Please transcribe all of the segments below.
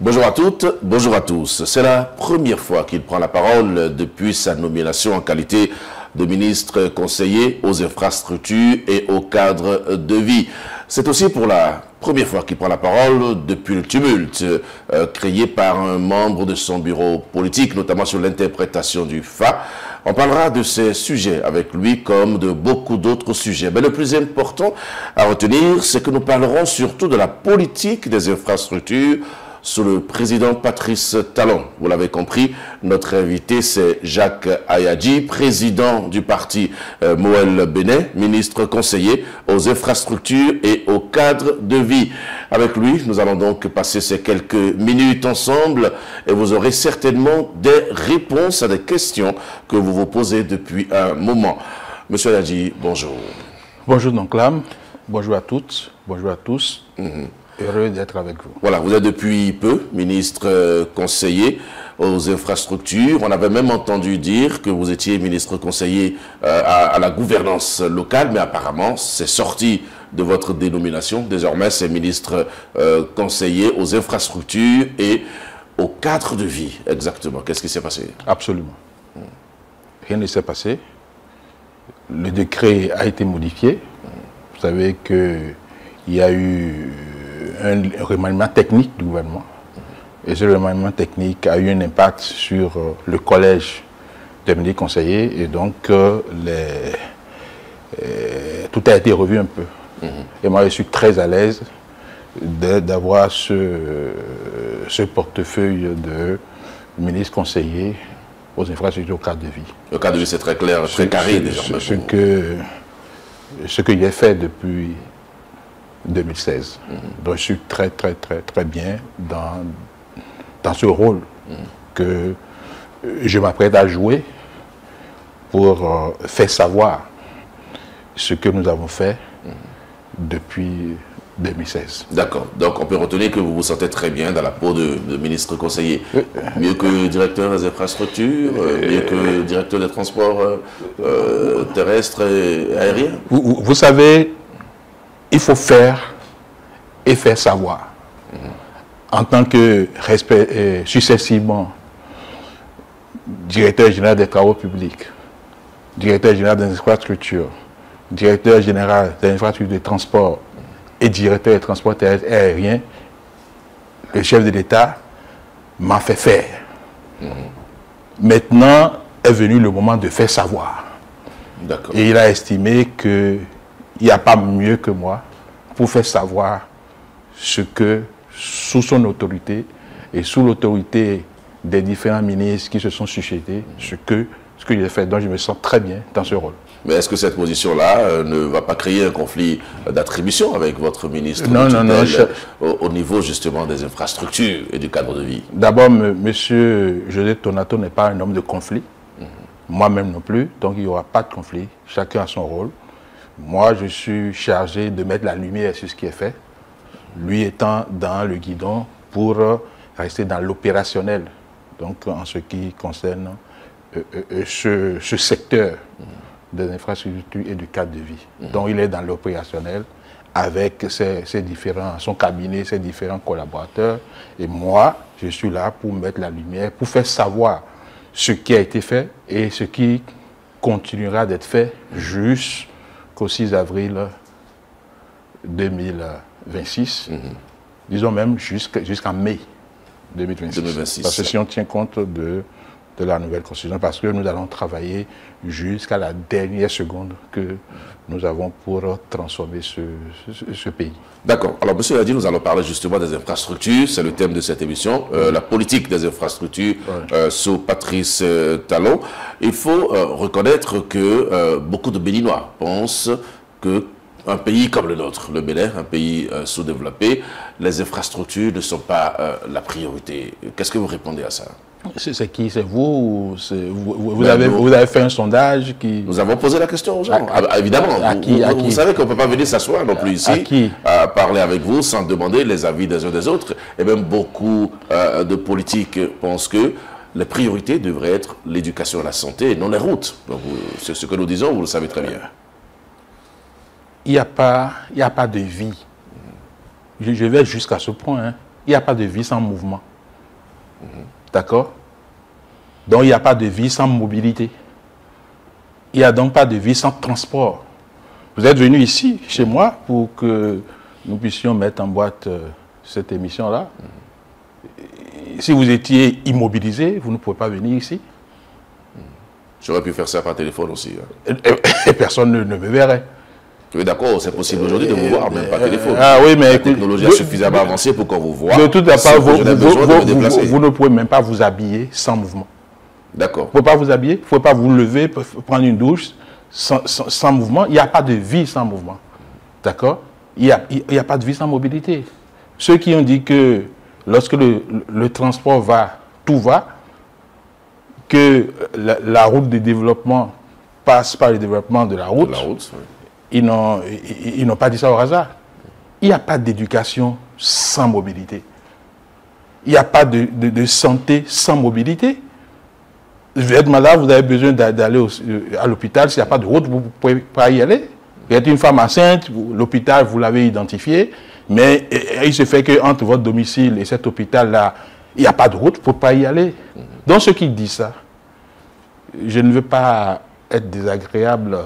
Bonjour à toutes, bonjour à tous. C'est la première fois qu'il prend la parole depuis sa nomination en qualité de ministre conseiller aux infrastructures et au cadre de vie. C'est aussi pour la première fois qu'il prend la parole depuis le tumulte créé par un membre de son bureau politique, notamment sur l'interprétation du FA. On parlera de ces sujets avec lui comme de beaucoup d'autres sujets. Mais le plus important à retenir, c'est que nous parlerons surtout de la politique des infrastructures sous le président Patrice Talon. Vous l'avez compris, notre invité c'est Jacques Ayadji, président du parti Moël Bénin, ministre conseiller aux infrastructures et au cadre de vie. Avec lui, nous allons donc passer ces quelques minutes ensemble et vous aurez certainement des réponses à des questions que vous vous posez depuis un moment. Monsieur Ayadji, bonjour. Bonjour Donclam, bonjour à toutes, bonjour à tous. Heureux d'être avec vous. Voilà, vous êtes depuis peu ministre conseiller aux infrastructures. On avait même entendu dire que vous étiez ministre conseiller à la gouvernance locale, mais apparemment, c'est sorti de votre dénomination. Désormais, c'est ministre conseiller aux infrastructures et au cadre de vie. Exactement. Qu'est-ce qui s'est passé? Absolument. Rien ne s'est passé. Le décret a été modifié. Vous savez qu'il y a eu un remaniement technique du gouvernement. Et ce remaniement technique a eu un impact sur le collège des ministres conseillers et donc tout a été revu un peu. Et moi je suis très à l'aise d'avoir ce portefeuille de ministre conseiller aux infrastructures au cadre de vie. Le cadre de vie c'est très clair, très carré désormais. Ce que j'ai fait depuis 2016. Donc je suis très bien dans ce rôle que je m'apprête à jouer pour faire savoir ce que nous avons fait depuis 2016. D'accord. Donc on peut retenir que vous vous sentez très bien dans la peau de ministre conseiller. Mieux que directeur des infrastructures, mieux que directeur des transports terrestres et aériens. Vous savez, il faut faire et faire savoir. En tant que successivement directeur général des travaux publics, directeur général des infrastructures, directeur général des infrastructures de transport et directeur des transports terrestres et aériens, le chef de l'État m'a fait faire. Maintenant est venu le moment de faire savoir. Et il a estimé que il n'y a pas mieux que moi pour faire savoir ce que, sous son autorité et sous l'autorité des différents ministres qui se sont succédés, ce que j'ai fait. Donc je me sens très bien dans ce rôle. Mais est-ce que cette position-là ne va pas créer un conflit d'attribution avec votre ministre au niveau justement des infrastructures et du cadre de vie? D'abord, monsieur José Tonato n'est pas un homme de conflit. Moi-même non plus. Donc il n'y aura pas de conflit. Chacun a son rôle. Moi, je suis chargé de mettre la lumière sur ce qui est fait, lui étant dans le guidon pour rester dans l'opérationnel, donc en ce qui concerne ce secteur des infrastructures et du cadre de vie. Donc il est dans l'opérationnel avec son cabinet, ses différents collaborateurs, et moi, je suis là pour mettre la lumière, pour faire savoir ce qui a été fait et ce qui continuera d'être fait jusqu'au 6 avril 2026, disons même jusqu'en mai 2026. Parce que si on tient compte de la nouvelle constitution, parce que nous allons travailler jusqu'à la dernière seconde que nous avons pour transformer ce pays. D'accord. Alors, monsieur Ayadji, nous allons parler justement des infrastructures. C'est le thème de cette émission, la politique des infrastructures sous Patrice Talon. Il faut reconnaître que beaucoup de Béninois pensent qu'un pays comme le nôtre, le Bénin, un pays sous-développé, les infrastructures ne sont pas la priorité. Qu'est-ce que vous répondez à ça? C'est qui? C'est vous? Vous avez fait un sondage qui... Nous avons posé la question aux gens. Évidemment, vous savez qu'on ne peut pas venir s'asseoir non plus ici, à parler avec vous sans demander les avis des uns des autres. Et même beaucoup de politiques pensent que les priorités devraient être l'éducation et la santé et non les routes. Donc, c'est ce que nous disons, vous le savez très bien. Il n'y a pas de vie. Je vais jusqu'à ce point. Il n'y a pas de vie sans mouvement. D'accord? Donc, il n'y a pas de vie sans mobilité. Il n'y a donc pas de vie sans transport. Vous êtes venu ici, chez moi, pour que nous puissions mettre en boîte cette émission-là. Si vous étiez immobilisé, vous ne pouvez pas venir ici. J'aurais pu faire ça par téléphone aussi. Hein. Et personne ne me verrait. Oui, d'accord, c'est possible aujourd'hui de vous voir, même par téléphone. Ah oui, mais la technologie a suffisamment avancé pour qu'on vous voit. De toute façon, vous ne pouvez même pas vous habiller sans mouvement. D'accord. Vous ne pouvez pas vous habiller, vous ne pouvez pas vous lever, prendre une douche sans mouvement. Il n'y a pas de vie sans mouvement. D'accord? Il n'y a pas de vie sans mobilité. Ceux qui ont dit que lorsque le transport va, tout va, que la route de développement passe par le développement de la route, oui. Ils n'ont pas dit ça au hasard. Il n'y a pas d'éducation sans mobilité. Il n'y a pas de santé sans mobilité. Vous êtes malade, vous avez besoin d'aller à l'hôpital. S'il n'y a pas de route, vous ne pouvez pas y aller. Vous êtes une femme enceinte, l'hôpital, vous l'avez identifié, mais il se fait qu'entre votre domicile et cet hôpital-là, il n'y a pas de route, vous ne pouvez pas y aller. Donc ceux qui disent ça, je ne veux pas être désagréable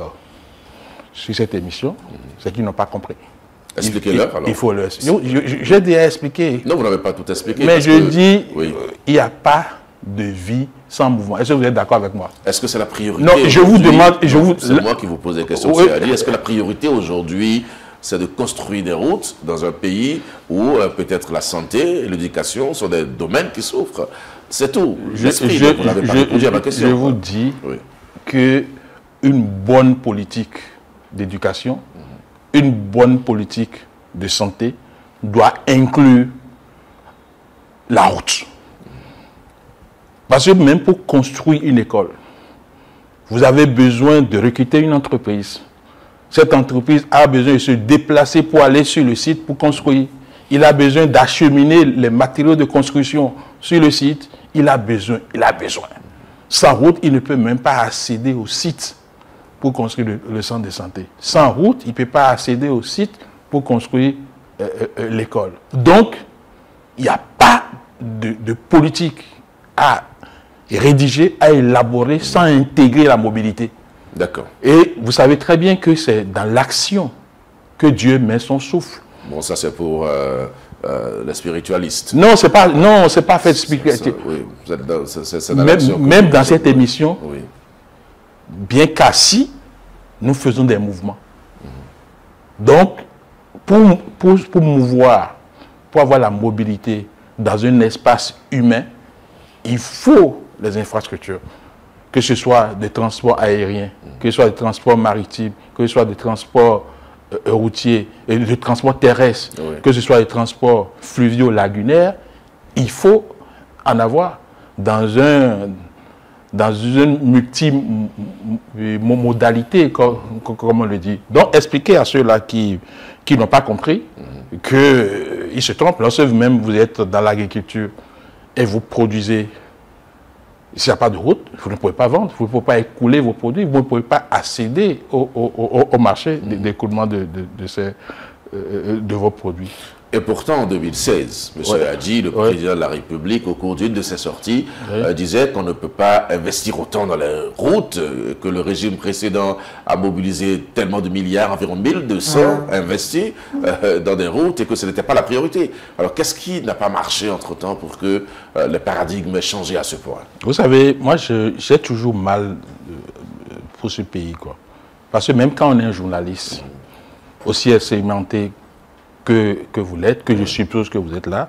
sur cette émission, c'est qu'ils n'ont pas compris. Expliquez-leur alors. Il faut le. J'ai déjà expliqué. Non, vous n'avez pas tout expliqué. Mais je dis, il n'y a pas de vie sans mouvement. Est-ce que vous êtes d'accord avec moi? Est-ce que c'est la priorité? Non, je vous demande. C'est moi qui vous pose des questions. Oui. Est-ce que la priorité aujourd'hui, c'est de construire des routes dans un pays où peut-être la santé et l'éducation sont des domaines qui souffrent? C'est tout. Je vous dis qu'une bonne politique d'éducation, une bonne politique de santé doit inclure la route. Parce que même pour construire une école, vous avez besoin de recruter une entreprise. Cette entreprise a besoin de se déplacer pour aller sur le site pour construire. Il a besoin d'acheminer les matériaux de construction sur le site. Il a besoin. Sans route, il ne peut même pas accéder au site pour construire le centre de santé. Sans route, il ne peut pas accéder au site pour construire l'école. Donc, il n'y a pas de politique à rédiger, à élaborer sans intégrer la mobilité. D'accord. Et vous savez très bien que c'est dans l'action que Dieu met son souffle. Bon, ça c'est pour les spiritualistes. Non, c'est pas fait spiritualité. Oui, même dans cette émission, oui. Bien qu'assis, nous faisons des mouvements. Donc, pour mouvoir, pour avoir la mobilité dans un espace humain, il faut les infrastructures. Que ce soit des transports aériens, que ce soit des transports maritimes, que ce soit des transports routiers, et des transports terrestres, oui. Que ce soit des transports fluviaux lagunaires, il faut en avoir dans une multimodalité, comme on le dit. Donc, expliquez à ceux-là qui n'ont pas compris qu'ils se trompent. Lorsque vous-même vous êtes dans l'agriculture et vous produisez, s'il n'y a pas de route, vous ne pouvez pas vendre, vous ne pouvez pas écouler vos produits, vous ne pouvez pas accéder au marché d'écoulement de vos produits. Et pourtant, en 2016, M. Hadji, le président de la République, au cours d'une de ses sorties, disait qu'on ne peut pas investir autant dans les routes, que le régime précédent a mobilisé tellement de milliards, environ 1200 investis dans des routes, et que ce n'était pas la priorité. Alors, qu'est-ce qui n'a pas marché entre-temps pour que le paradigme ait changé à ce point? Vous savez, moi, j'ai toujours mal pour ce pays, quoi. Parce que même quand on est un journaliste, aussi expérimenté que vous l'êtes, que je suppose que vous êtes là,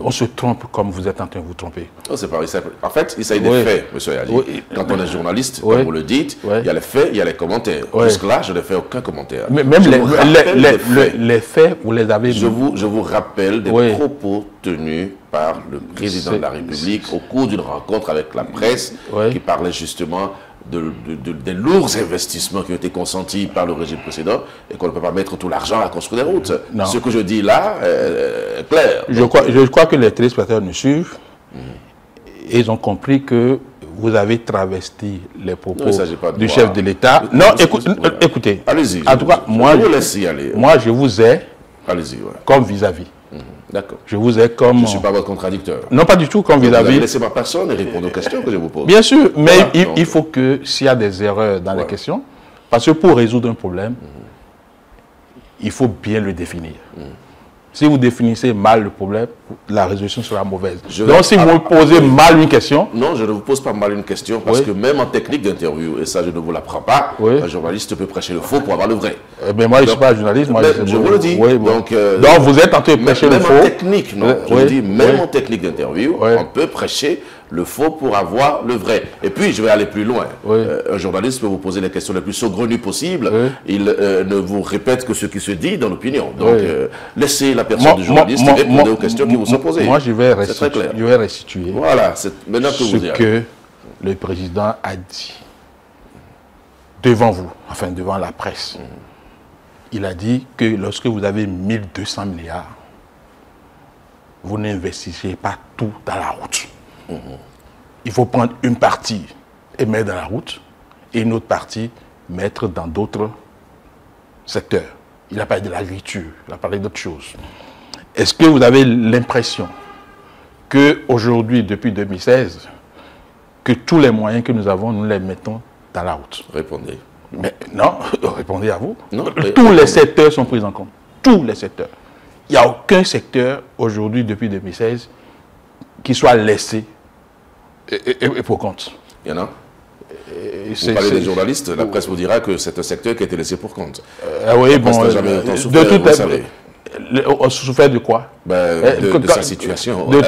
on se trompe comme vous êtes en train de vous tromper. Oh, c'est pas simple. En fait, il s'agit des faits, M. Hadji. Quand on est journaliste, comme vous le dites, il y a les faits, il y a les commentaires. Jusque-là, je ne fais aucun commentaire. Mais même les faits, vous les avez... Je vous rappelle des propos tenus par le président de la République au cours d'une rencontre avec la presse qui parlait justement des lourds investissements qui ont été consentis par le régime précédent et qu'on ne peut pas mettre tout l'argent à construire des routes. Non. Ce que je dis là est clair. Je crois que les téléspectateurs nous suivent et ils ont compris que vous avez travesti les propos du chef de l'État. Non, écoutez. Allez-y. En tout cas, moi, je vous ai comme vis-à-vis. D'accord. Je vous ai comme... Je ne suis pas votre contradicteur. Non, pas du tout, comme Vous vis-à-vis... avez laissé ma personne et répondre aux questions que je vous pose. Bien sûr, mais Voilà. il faut que, s'il y a des erreurs dans les questions, parce que pour résoudre un problème, il faut bien le définir. Si vous définissez mal le problème, la résolution sera mauvaise. Donc, si vous me posez mal une question... Non, je ne vous pose pas mal une question, parce que même en technique d'interview, et ça je ne vous l'apprends pas, un journaliste peut prêcher le faux pour avoir le vrai. Mais moi, je ne suis pas journaliste. Moi, je vous le dis. Donc, vous êtes en train de prêcher le faux. Même en technique, non. Je dis, même en technique d'interview, on peut prêcher le faux pour avoir le vrai. Et puis, je vais aller plus loin. Un journaliste peut vous poser les questions les plus saugrenues possibles. Il ne vous répète que ce qui se dit dans l'opinion. Donc, laissez la personne du journaliste répondre aux questions qui vous sont posées. Moi, je vais restituer voilà, maintenant que ce que le président a dit devant vous, enfin devant la presse. Il a dit que lorsque vous avez 1200 milliards, vous n'investissez pas tout dans la route. Il faut prendre une partie et mettre dans la route et une autre partie mettre dans d'autres secteurs. Il a parlé de l'agriculture, il a parlé d'autres choses. Est-ce que vous avez l'impression qu'aujourd'hui, depuis 2016, que tous les moyens que nous avons, nous les mettons dans la route? Répondez. Mais non, répondez à vous. Non, tous les secteurs sont pris en compte. Tous les secteurs. Il n'y a aucun secteur aujourd'hui, depuis 2016, qui soit laissé et pour compte. Il y en a. Vous parlez des journalistes, la presse vous dira que c'est un secteur qui a été laissé pour compte. Oui, bon, on souffert de quoi? De sa situation. De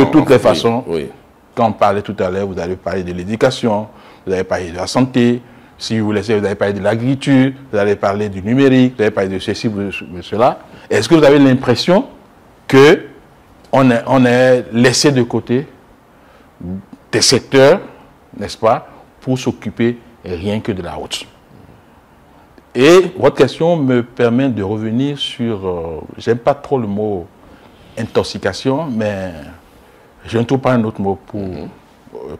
toutes les façons. Quand on parlait tout à l'heure, vous avez parlé de l'éducation, vous avez parlé de la santé. Si vous laissez, vous avez parlé de l'agriculture, vous avez parlé du numérique, vous avez parlé de ceci, de cela. Est-ce que vous avez l'impression qu'on est laissé de côté des secteurs, n'est-ce pas, pour s'occuper rien que de la route? Et votre question me permet de revenir sur, j'aime pas trop le mot intoxication, mais je ne trouve pas un autre mot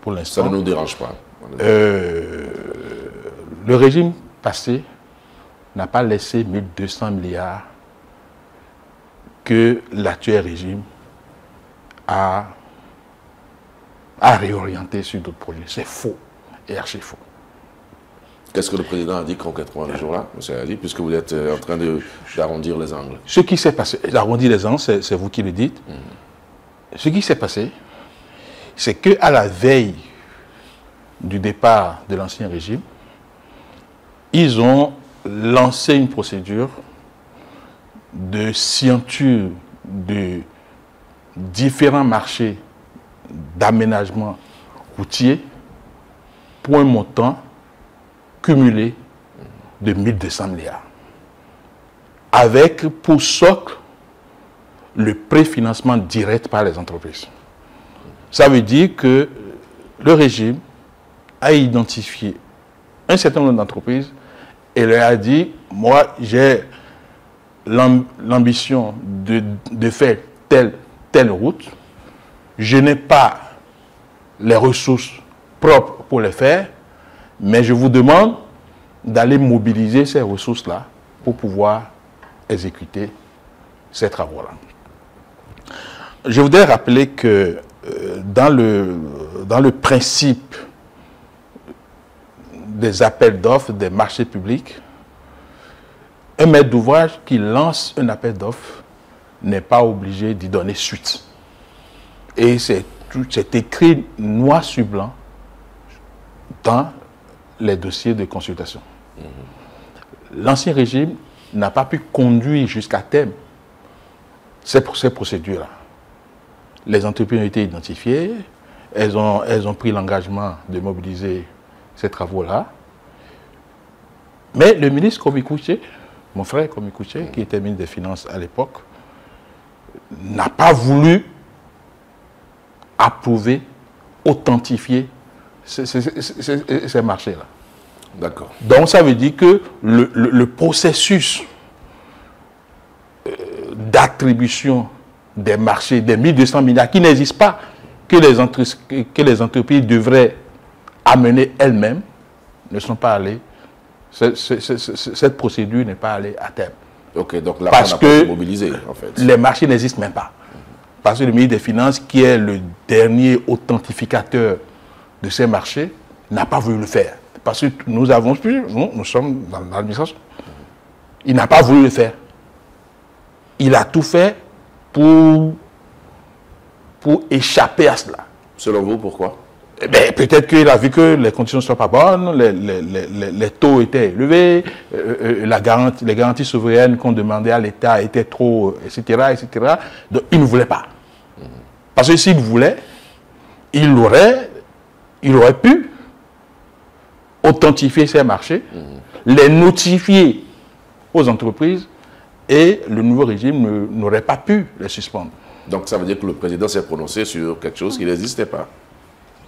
pour l'instant. Ça ne nous dérange pas. Le régime passé n'a pas laissé 1200 milliards que l'actuel régime a réorienté sur d'autres projets. C'est faux et archi faux. Qu'est-ce que le président a dit concrètement le jour-là, M. Ali, puisque vous êtes en train d'arrondir les angles? Ce qui s'est passé, d'arrondir les angles, c'est vous qui le dites. Ce qui s'est passé, c'est qu'à la veille du départ de l'ancien régime, ils ont lancé une procédure de scienture de différents marchés d'aménagement routier pour un montant cumulé de 1200 milliards. Avec pour socle le préfinancement direct par les entreprises. Ça veut dire que le régime a identifié un certain nombre d'entreprises et leur a dit, moi j'ai l'ambition de faire telle route, je n'ai pas les ressources propres pour le faire, mais je vous demande d'aller mobiliser ces ressources-là pour pouvoir exécuter ces travaux-là. Je voudrais rappeler que dans le principe des appels d'offres, des marchés publics, un maître d'ouvrage qui lance un appel d'offres n'est pas obligé d'y donner suite. Et c'est écrit noir sur blanc dans les dossiers de consultation. L'ancien régime n'a pas pu conduire jusqu'à terme ces procédures-là. Les entreprises ont été identifiées, elles ont pris l'engagement de mobiliser ces travaux-là. Mais le ministre Komi Kouché, mon frère Komi Kouché, qui était ministre des Finances à l'époque, n'a pas voulu approuver, authentifier ces marchés-là. D'accord. Donc ça veut dire que le processus d'attribution des marchés, des 1200 milliards qui n'existent pas, que les entreprises devraient amener elles-mêmes, ne sont pas allées. Cette procédure n'est pas allée à terme. Ok, donc là, parce on n'a que pas été mobilisé, en fait. les marchés n'existent même pas. Parce que le ministre des Finances, qui est le dernier authentificateur de ces marchés, n'a pas voulu le faire. Parce que nous avons pu, nous sommes dans l'administration. Il n'a pas voulu le faire. Il a tout fait pour échapper à cela. Selon vous, pourquoi? Eh bien, peut-être qu'il a vu que les conditions ne sont pas bonnes, les taux étaient élevés, les garanties souveraines qu'on demandait à l'État étaient trop, etc., etc. Donc, il ne voulait pas. Parce que s'il voulait, il aurait pu authentifier ces marchés, les notifier aux entreprises, et le nouveau régime n'aurait pas pu les suspendre. Donc ça veut dire que le président s'est prononcé sur quelque chose qui n'existait pas.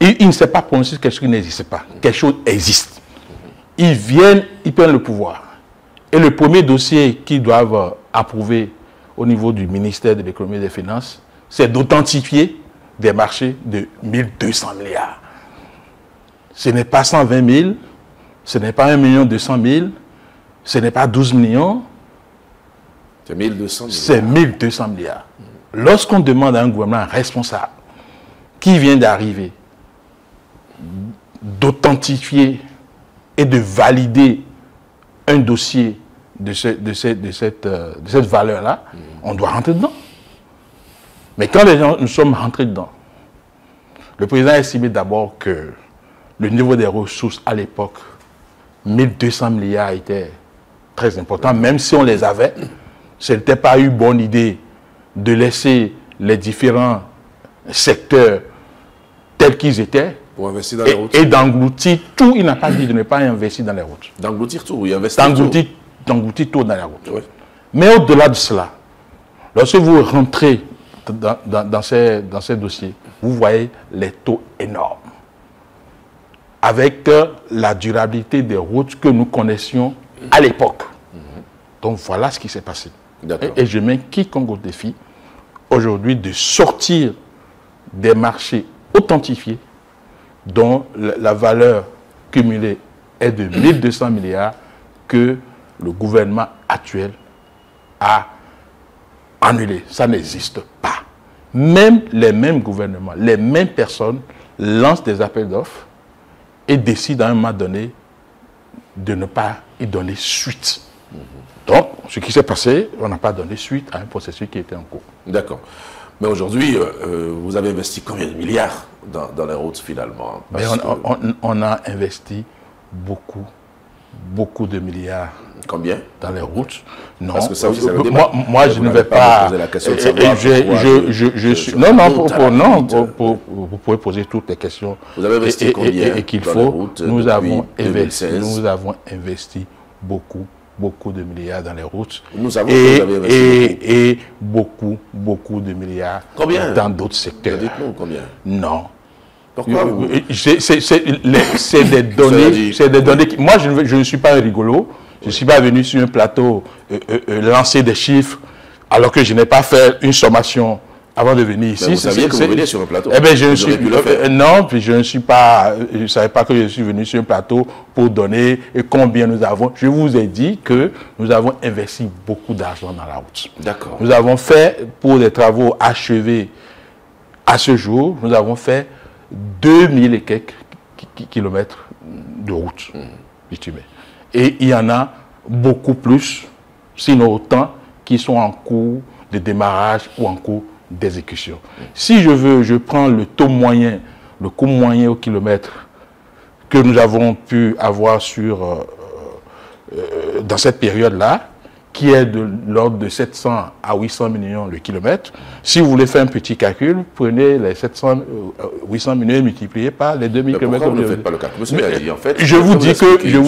Il ne s'est pas prononcé sur quelque chose qui n'existait pas. Quelque chose existe. Ils viennent, ils prennent le pouvoir. Et le premier dossier qu'ils doivent approuver au niveau du ministère de l'économie et des finances, c'est d'authentifier des marchés de 1200 milliards. Ce n'est pas 120 000, ce n'est pas 1 200 000, ce n'est pas 12 millions. C'est 1200 milliards. C'est 1200 milliards. Lorsqu'on demande à un gouvernement responsable qui vient d'arriver d'authentifier et de valider un dossier de cette valeur-là, on doit rentrer dedans. Mais quand nous sommes rentrés dedans, le président a estimé d'abord que le niveau des ressources à l'époque, 1200 milliards, était très important, même si on les avait. Ce n'était pas une bonne idée de laisser les différents secteurs tels qu'ils étaient pour investir dans les routes. Et d'engloutir tout. Il n'a pas dit de ne pas investir dans les routes. D'engloutir tout, oui, investir tout. D'engloutir tout dans les routes. Oui. Mais au-delà de cela, lorsque vous rentrez dans ces dossiers, vous voyez les taux énormes. Avec la durabilité des routes que nous connaissions à l'époque. Donc voilà ce qui s'est passé. Et je mets quiconque au défi aujourd'hui de sortir des marchés authentifiés dont la valeur cumulée est de 1200 milliards que le gouvernement actuel a annulé. Ça n'existe pas. Même les mêmes gouvernements, les mêmes personnes lancent des appels d'offres et décident à un moment donné de ne pas y donner suite. Donc, ce qui s'est passé, on n'a pas donné suite à un processus qui était en cours. D'accord. Mais aujourd'hui, vous avez investi combien de milliards dans les routes finalement? Mais on a investi beaucoup de milliards. Combien? Dans les routes. Non. Parce que ça aussi, ça veut dire moi je ne vais pas. La question de savoir vous pouvez poser toutes les questions. Vous avez investi combien et qu'il faut. Nous avons investi beaucoup de milliards dans les routes. Nous savons que vous avez investi et beaucoup de milliards dans d'autres secteurs. Dites-nous combien? Non. Pourquoi c'est des données. Moi, je ne suis pas un rigolo. Je ne suis pas venu sur un plateau lancer des chiffres alors que je n'ai pas fait une sommation avant de venir ici. Mais vous saviez que vous veniez sur un plateau. Eh bien, je ne suis pas. Je ne savais pas que je suis venu sur un plateau pour donner et combien nous avons. Je vous ai dit que nous avons investi beaucoup d'argent dans la route. D'accord. Nous avons fait, pour des travaux achevés à ce jour, nous avons fait 2000 et quelques kilomètres de route bitumée. Et il y en a beaucoup plus, sinon autant, qui sont en cours de démarrage ou en cours d'exécution. Si je prends le taux moyen, le coût moyen au kilomètre que nous avons pu avoir dans cette période-là, qui est de l'ordre de 700 à 800 millions le kilomètre. Si vous voulez faire un petit calcul, prenez les 800 millions et multipliez par les 2000 km. Pourquoi vous ne faites pas le calcul? Monsieur Gadi, en fait, je vous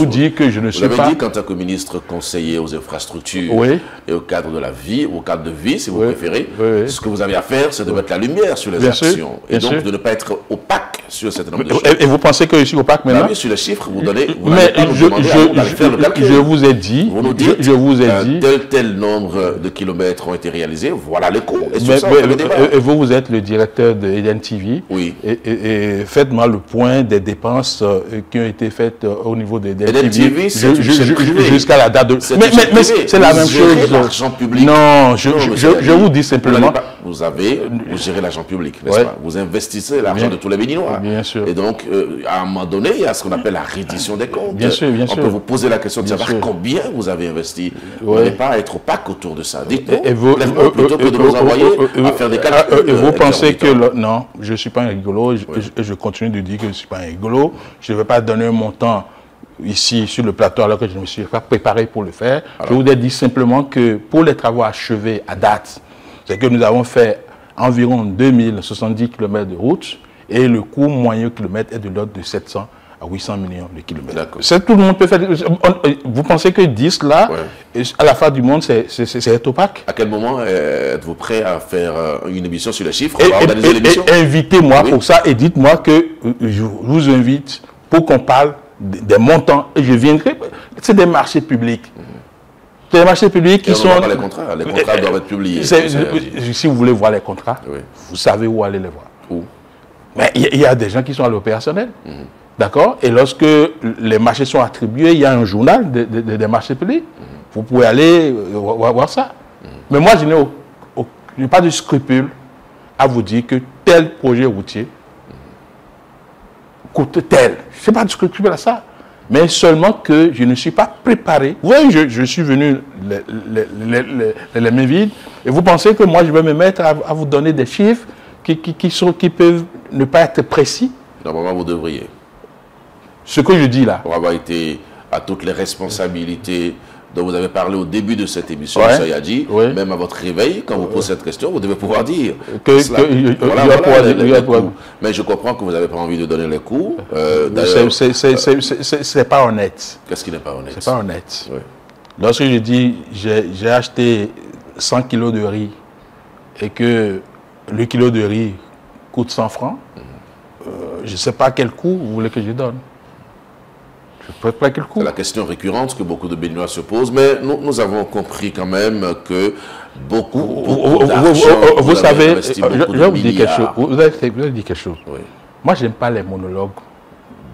dis que je ne suis pas... Vous avez dit, en tant que ministre conseiller aux infrastructures et au cadre de la vie, au cadre de vie, si vous préférez, ce que vous avez à faire, c'est de mettre la lumière sur les actions et donc de ne pas être opaque sur cet nombre de chiffres. Et vous pensez que je suis opaque maintenant? Oui, sur les chiffres, vous donnez... Mais je vous ai dit... Vous nous dites, je vous ai dit... Tel nombre de kilomètres ont été réalisés, voilà les coûts. Et vous êtes le directeur de Eden TV. Oui. Et faites-moi le point des dépenses qui ont été faites au niveau de Eden TV. Jusqu'à la date de... Mais c'est la même chose. L'argent public. Non, je vous dis simplement... Vous gérez l'argent public, n'est-ce pas? Vous investissez l'argent de tous les Béninois. Bien sûr. Et donc, à un moment donné, il y a ce qu'on appelle la reddition des comptes. Bien sûr, bien sûr. On peut vous poser la question de savoir combien vous avez investi. Vous n'avez pas à être opaque autour de ça. Dites-nous, plutôt que de nous envoyer à faire des calculs. Et vous pensez que... Non, je ne suis pas un rigolo. Je continue de dire que je ne suis pas un rigolo. Je ne vais pas donner un montant ici sur le plateau alors que je ne me suis pas préparé pour le faire. Je voudrais dire simplement que pour les travaux achevés à date, c'est que nous avons fait environ 2070 km de route et le coût moyen kilomètre est de l'ordre de 700 à 800 millions de kilomètres. Tout le monde peut faire. Vous pensez que 10 là, à la fin du monde, c'est opaque? À quel moment êtes-vous prêt à faire une émission sur les chiffres? On va organiser l'émission. Invitez-moi pour ça et dites-moi que je vous invite pour qu'on parle des montants et je viendrai. C'est des marchés publics. Les marchés publics qui sont... Les contrats doivent être publiés. Si vous voulez voir les contrats, vous savez où aller les voir. Où? Mais il y a des gens qui sont à l'opérationnel. D'accord? Et lorsque les marchés sont attribués, il y a un journal des marchés publics. Vous pouvez aller voir ça. Mais moi, je n'ai pas de scrupule à vous dire que tel projet routier coûte tel. Je n'ai pas de scrupule à ça. Mais seulement que je ne suis pas préparé. Vous voyez, je suis venu les mains vides. Et vous pensez que moi, je vais me mettre à vous donner des chiffres qui peuvent ne pas être précis? Normalement, vous devriez. Ce que je dis là. Pour avoir été à toutes les responsabilités dont vous avez parlé au début de cette émission, M. Yadji, même à votre réveil, quand vous posez cette question, vous devez pouvoir dire. Mais je comprends que vous n'avez pas envie de donner les coûts. C'est pas honnête. Qu'est-ce qui n'est pas honnête? C'est pas honnête. Lorsque je dis j'ai acheté 100 kilos de riz et que le kilo de riz coûte 100 francs, je ne sais pas quel coût vous voulez que je donne. C'est la question récurrente que beaucoup de Béninois se posent, mais nous avons compris quand même que beaucoup d'argent, vous savez, je vais vous dire quelque chose. Vous avez dit quelque chose. Moi, je n'aime pas les monologues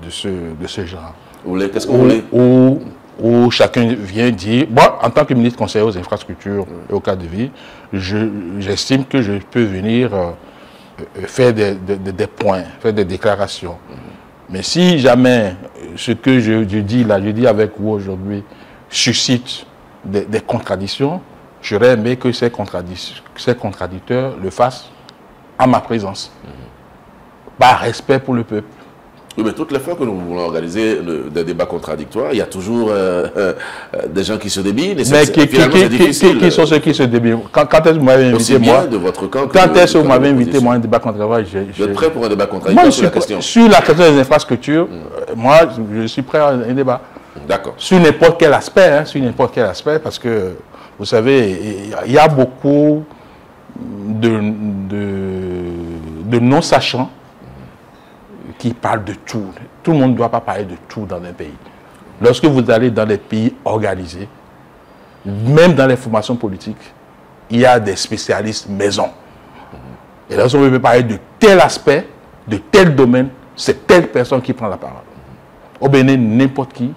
de ce genre. Qu'est-ce que vous voulez? Où chacun vient dire, moi, en tant que ministre conseiller aux infrastructures et au cadre de vie, j'estime que je peux venir faire des points, faire des déclarations. Mais si jamais ce que je dis là, je dis avec vous aujourd'hui, suscite des contradictions, j'aurais aimé que ces contradicteurs le fassent à ma présence. Par respect pour le peuple. Oui, mais toutes les fois que nous voulons organiser des débats contradictoires, il y a toujours des gens qui se débinent. Mais qui sont ceux qui se débinent? Quand est-ce que vous m'avez invité, moi? De votre camp, quand est-ce que vous m'avez invité, moi, à un débat contradictoire? Vous êtes prêt pour un débat contradictoire sur la question? Sur la question des infrastructures, moi, je suis prêt à un débat. D'accord. Sur n'importe quel aspect, parce que, vous savez, il y a beaucoup de non-sachants qui parlent de tout. Tout le monde ne doit pas parler de tout dans un pays. Lorsque vous allez dans les pays organisés, même dans les formations politiques, il y a des spécialistes maison. Et lorsqu'on veut parler de tel aspect, de tel domaine, c'est telle personne qui prend la parole. Au Bénin, n'importe qui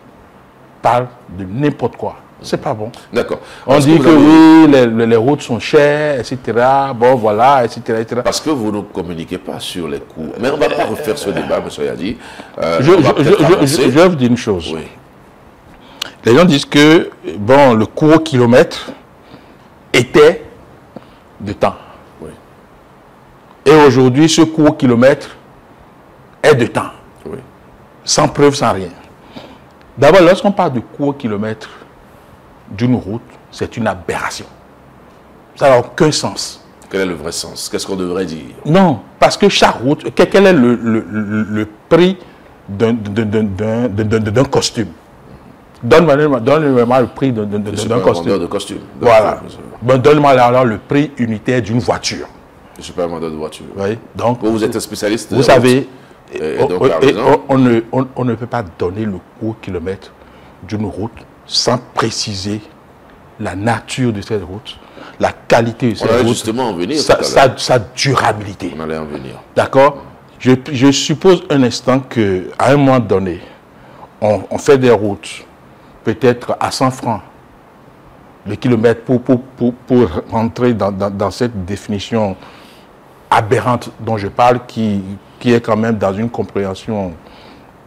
parle de n'importe quoi. C'est pas bon. D'accord. On dit que oui, les routes sont chères, etc. Bon, voilà, etc. Parce que vous ne communiquez pas sur les coûts. Mais on ne va pas refaire ce débat, M. Yadji. Je vais vous dire une chose. Oui. Les gens disent que bon, le coût au kilomètre était de temps. Oui. Et aujourd'hui, ce coût au kilomètre est de temps. Oui. Sans preuve, sans rien. D'abord, lorsqu'on parle de coût au kilomètre d'une route, c'est une aberration. Ça n'a aucun sens. Quel est le vrai sens? Qu'est-ce qu'on devrait dire? Non, parce que chaque route, quel est le prix d'un costume? Donne-moi le prix d'un costume. De costume. Voilà. Donne-moi alors le prix unitaire d'une voiture. Je ne suis pas un vendeur de voiture. Oui. Donc, vous êtes un spécialiste. Vous savez, On ne peut pas donner le coût kilomètre d'une route sans préciser la nature de cette route, la qualité de cette route, justement en venir sa durabilité. On allait en venir. D'accord? Je suppose un instant qu'à un moment donné, on fait des routes peut-être à 100 francs le kilomètre pour rentrer dans cette définition aberrante dont je parle, qui est quand même dans une compréhension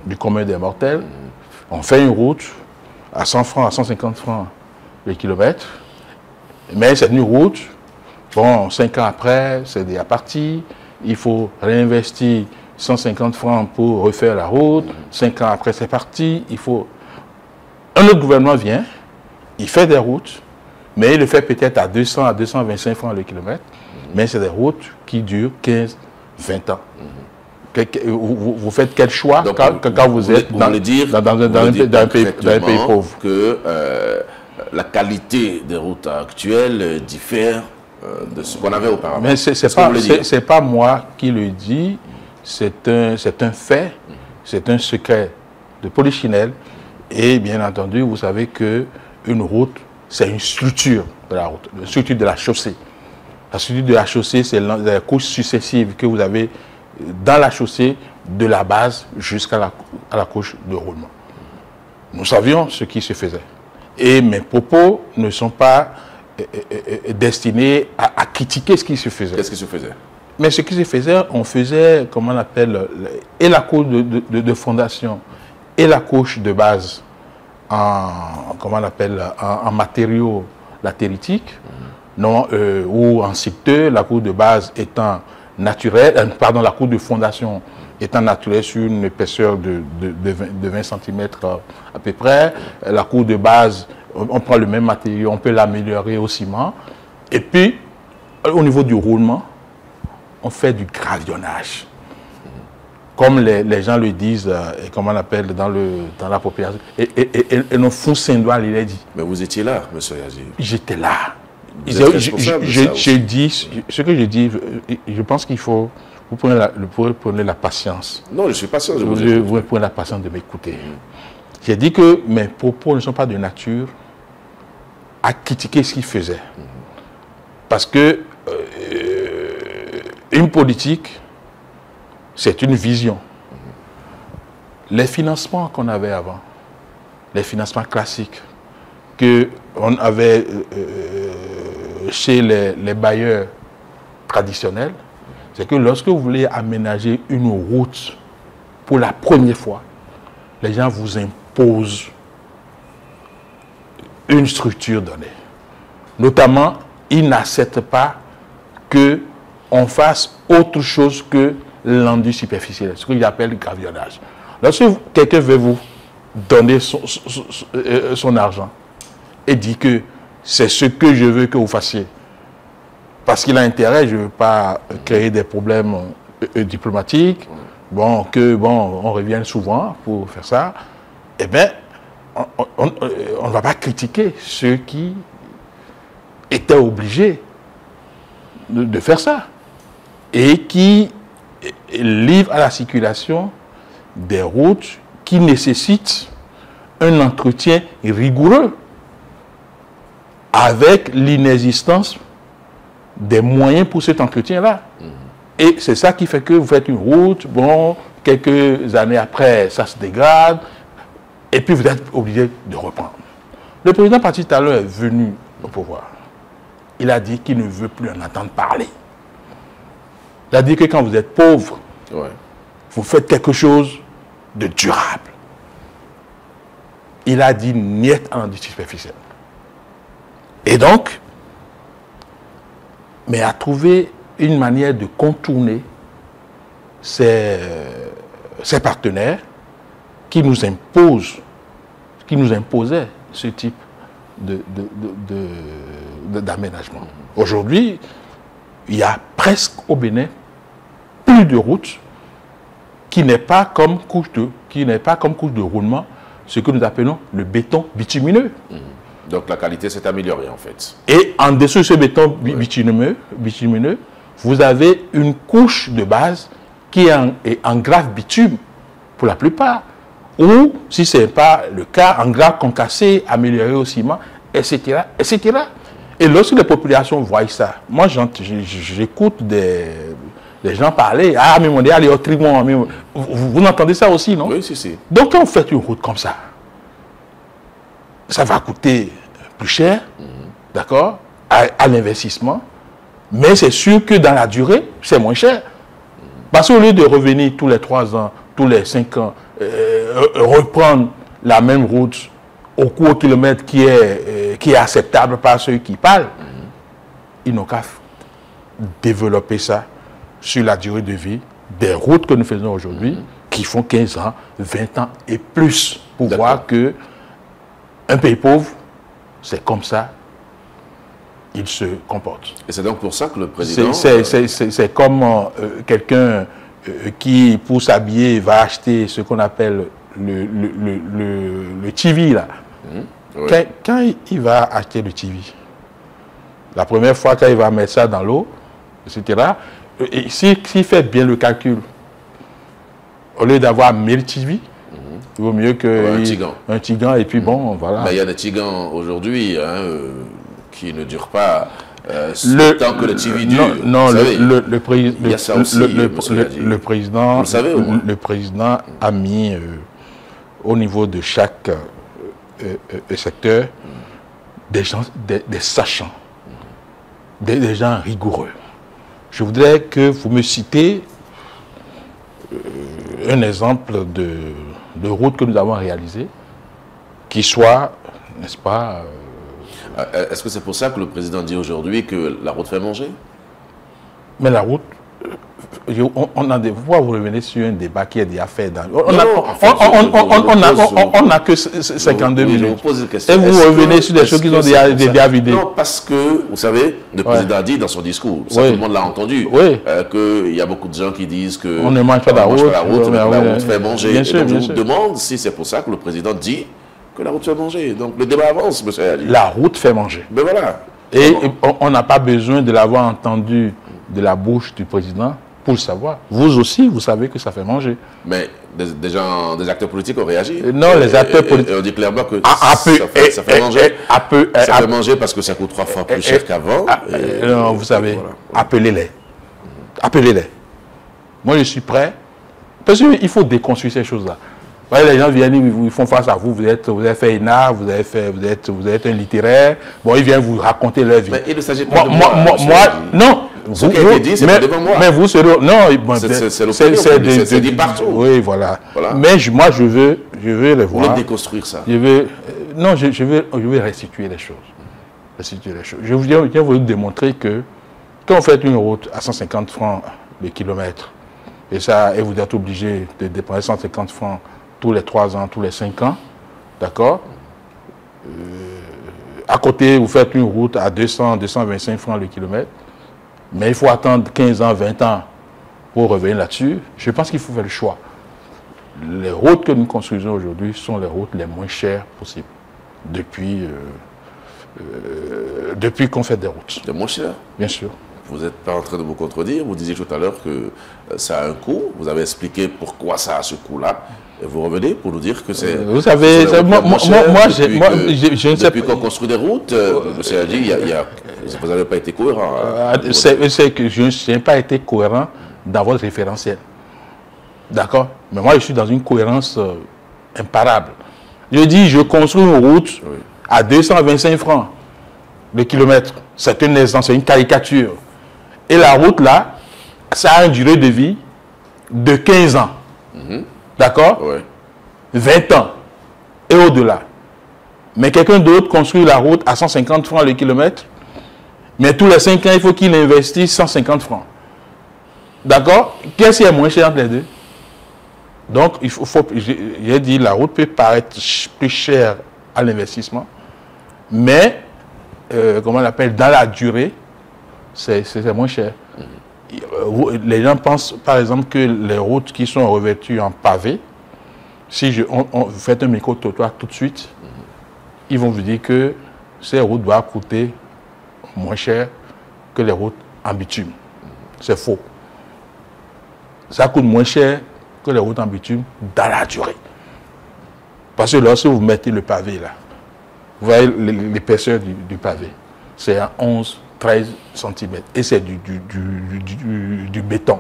du commun des mortels. On fait une route à 100 francs, à 150 francs le kilomètre, mais c'est une route, bon, 5 ans après, c'est déjà parti, il faut réinvestir 150 francs pour refaire la route, 5 ans après c'est parti, il faut... Un autre gouvernement vient, il fait des routes, mais il le fait peut-être à 200, à 225 francs le kilomètre, mais c'est des routes qui durent 15, 20 ans. Vous faites quel choix quand vous êtes dans un pays pauvre? Que la qualité des routes actuelles diffère de ce qu'on avait auparavant. Mais c'est pas moi qui le dis, c'est un fait, c'est un secret de polichinelle. Et bien entendu, vous savez qu'une route, c'est une structure de la route, une structure de la chaussée. La structure de la chaussée, c'est les couches successives que vous avez dans la chaussée, de la base jusqu'à la couche de roulement. Nous savions ce qui se faisait. Et mes propos ne sont pas destinés à critiquer ce qui se faisait. Qu'est-ce qui se faisait? Mais ce qui se faisait, on faisait, comment on appelle, et la couche de fondation, et la couche de base comment on appelle, en matériaux latéritiques, non, ou en secteur, la couche de base étant naturelle, la couche de fondation étant naturelle sur une épaisseur de 20 cm à peu près. La couche de base, on prend le même matériau, on peut l'améliorer au ciment. Et puis, au niveau du roulement, on fait du gravillonnage. Comme les gens le disent, et comme on appelle dans la population, et non font doigt, il a dit. Mais vous étiez là, M. Yazid. J'étais là. Je dis, ce que je dis, je pense qu'il faut, vous prenez la patience. Non, je suis patient. Vous prenez la patience de m'écouter. J'ai dit que mes propos ne sont pas de nature à critiquer ce qu'il faisait. Parce que une politique, c'est une vision. Les financements qu'on avait avant, les financements classiques qu'on avait chez les bailleurs traditionnels, c'est que lorsque vous voulez aménager une route pour la première fois, les gens vous imposent une structure donnée. Notamment, ils n'acceptent pas qu'on fasse autre chose que l'enduit superficiel, ce que j'appelle le gravillonnage. Lorsque quelqu'un veut vous donner son argent et dit que c'est ce que je veux que vous fassiez, parce qu'il a intérêt, je ne veux pas créer des problèmes diplomatiques, on revienne souvent pour faire ça, eh bien, on ne va pas critiquer ceux qui étaient obligés de faire ça et qui livrent à la circulation des routes qui nécessitent un entretien rigoureux avec l'inexistence des moyens pour cet entretien-là. Et c'est ça qui fait que vous faites une route, quelques années après, ça se dégrade, et puis vous êtes obligé de reprendre. Le président Patrice Talon est venu au pouvoir. Il a dit qu'il ne veut plus en entendre parler. Il a dit que quand vous êtes pauvre, vous faites quelque chose de durable. Il a dit niet à l'industrie superficielle. Et donc, mais a trouvé une manière de contourner ses partenaires qui nous imposaient ce type d'aménagement. Aujourd'hui, il y a presque au Bénin plus de routes qui n'est pas comme couche de roulement, ce que nous appelons le béton bitumineux. Donc la qualité s'est améliorée en fait. Et en dessous de ce béton bitumineux, vous avez une couche de base qui est en grave bitume, pour la plupart. Ou, si ce n'est pas le cas, en grave concassé, amélioré au ciment, etc., etc. Et lorsque les populations voient ça, moi j'écoute des gens parler, ah mais on est allé au tribunal, vous entendez ça aussi, non? Oui, si. Donc quand on fait une route comme ça, ça va coûter plus cher, d'accord, à l'investissement, mais c'est sûr que dans la durée, c'est moins cher. Parce qu'au lieu de revenir tous les 3 ans, tous les 5 ans, reprendre la même route au coût au kilomètre qui est acceptable par ceux qui parlent, ils n'ont qu'à développer ça sur la durée de vie des routes que nous faisons aujourd'hui, qui font 15 ans, 20 ans et plus, pour voir que un pays pauvre, c'est comme ça il se comporte. Et c'est donc pour ça que le président... C'est comme quelqu'un qui, pour s'habiller, va acheter ce qu'on appelle le TV, là. Oui. Quand il va acheter le TV, la première fois quand il va mettre ça dans l'eau, etc., s'il fait bien le calcul, au lieu d'avoir 1000 TV, il vaut mieux un Tigan, et puis bon, voilà. Mais il y a des Tigans aujourd'hui qui ne durent pas tant que le TV dure. Non, le président a mis au niveau de chaque secteur des gens, des sachants, des gens rigoureux. Je voudrais que vous me citez un exemple de route que nous avons réalisée qui soit, n'est-ce pas... Est-ce que c'est pour ça que le président dit aujourd'hui que la route fait manger? Mais la route, on a des fois, vous revenez sur un débat qui est déjà fait dans... On n'a que 52 minutes. Je vous pose une question. Et vous revenez sur des choses qui sont déjà vidées. Non, parce que, vous savez, le président a dit dans son discours, ça, tout le monde l'a entendu, qu'il y a beaucoup de gens qui disent que... On ne mange pas la route, la route fait manger. Bien sûr, je vous demande si c'est pour ça que le président dit que la route fait manger. Donc le débat avance, monsieur Ali. La route fait manger. Ben voilà. Et on n'a pas besoin de l'avoir entendu de la bouche du président pour le savoir. Vous aussi, vous savez que ça fait manger. Mais des acteurs politiques ont réagi. Non, les acteurs politiques... On dit clairement que ça fait manger. Ça fait manger parce que ça coûte 3 fois plus cher qu'avant. Non, vous savez, voilà. Appelez-les. Appelez-les. Moi, je suis prêt. Parce qu'il faut déconstruire ces choses-là. Les gens viennent, ils font face à vous, vous avez fait ENA, vous êtes un littéraire. Bon, ils viennent vous raconter leur vie. Mais il ne s'agit pas de moi. Non. Ce qui a été dit, c'est pas devant moi. Mais vous serez... Non, c'est dit partout. Oui, voilà. Mais moi, je veux les voir. Vous voulez déconstruire ça? Non, je veux restituer les choses. Je viens vous démontrer que quand vous faites une route à 150 francs le kilomètre, et vous êtes obligé de dépenser 150 francs tous les 3 ans, tous les 5 ans, d'accord? À côté, vous faites une route à 200, 225 francs le kilomètre, mais il faut attendre 15 ans, 20 ans pour revenir là-dessus. Je pense qu'il faut faire le choix. Les routes que nous construisons aujourd'hui sont les routes les moins chères possibles depuis qu'on fait des routes. Les moins chères? Bien sûr. Vous n'êtes pas en train de vous contredire. Vous disiez tout à l'heure que ça a un coût. Vous avez expliqué pourquoi ça a ce coût-là. Et vous revenez pour nous dire que c'est... Vous savez, moi, je ne sais pas... Depuis qu'on construit des routes, monsieur a dit, vous n'avez pas été cohérent. C'est que je n'ai pas été cohérent dans votre référentiel. D'accord? Mais moi, je suis dans une cohérence imparable. Je dis, je construis une route à 225 francs le kilomètre. C'est une naissance, c'est une caricature. Et la route, là, ça a une durée de vie de 15 ans. D'accord? 20 ans. Et au-delà. Mais quelqu'un d'autre construit la route à 150 francs le kilomètre. Mais tous les 5 ans, il faut qu'il investisse 150 francs. D'accord? Qu'est-ce qui est moins cher entre les deux? Donc, j'ai dit, la route peut paraître plus chère à l'investissement. Mais, comment on l'appelle, dans la durée, c'est moins cher. Les gens pensent, par exemple, que les routes qui sont revêtues en pavé, si on fait un micro-trottoir tout de suite, ils vont vous dire que ces routes doivent coûter moins cher que les routes en bitume. C'est faux. ça coûte moins cher que les routes en bitume dans la durée. Parce que lorsque vous mettez le pavé là, vous voyez l'épaisseur du pavé, c'est à 11, 13 cm et c'est du béton.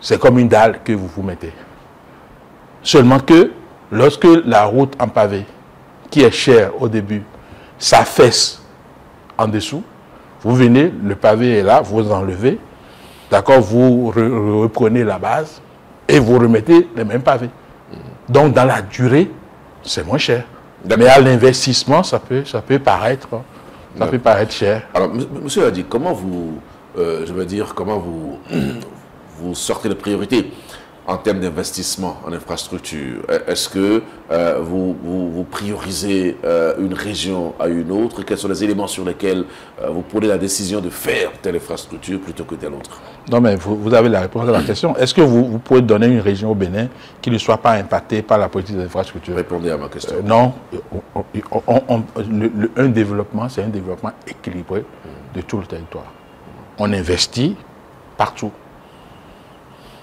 C'est comme une dalle que vous mettez. Seulement que lorsque la route en pavé, qui est chère au début, s'affaisse en dessous, vous venez, le pavé est là, vous enlevez, d'accord, vous reprenez la base et vous remettez les mêmes pavés. Donc dans la durée, c'est moins cher. Mais à l'investissement, ça peut paraître cher. Alors, monsieur a dit, comment vous, je veux dire, comment vous sortez de priorité en termes d'investissement en infrastructure? Est-ce que vous priorisez une région à une autre? Quels sont les éléments sur lesquels vous prenez la décision de faire telle infrastructure plutôt que telle autre? Non, mais vous avez la réponse à la question. Est-ce que vous pouvez donner une région au Bénin qui ne soit pas impactée par la politique des infrastructures? Répondez à ma question. Non. Un développement, c'est un développement équilibré de tout le territoire. On investit partout.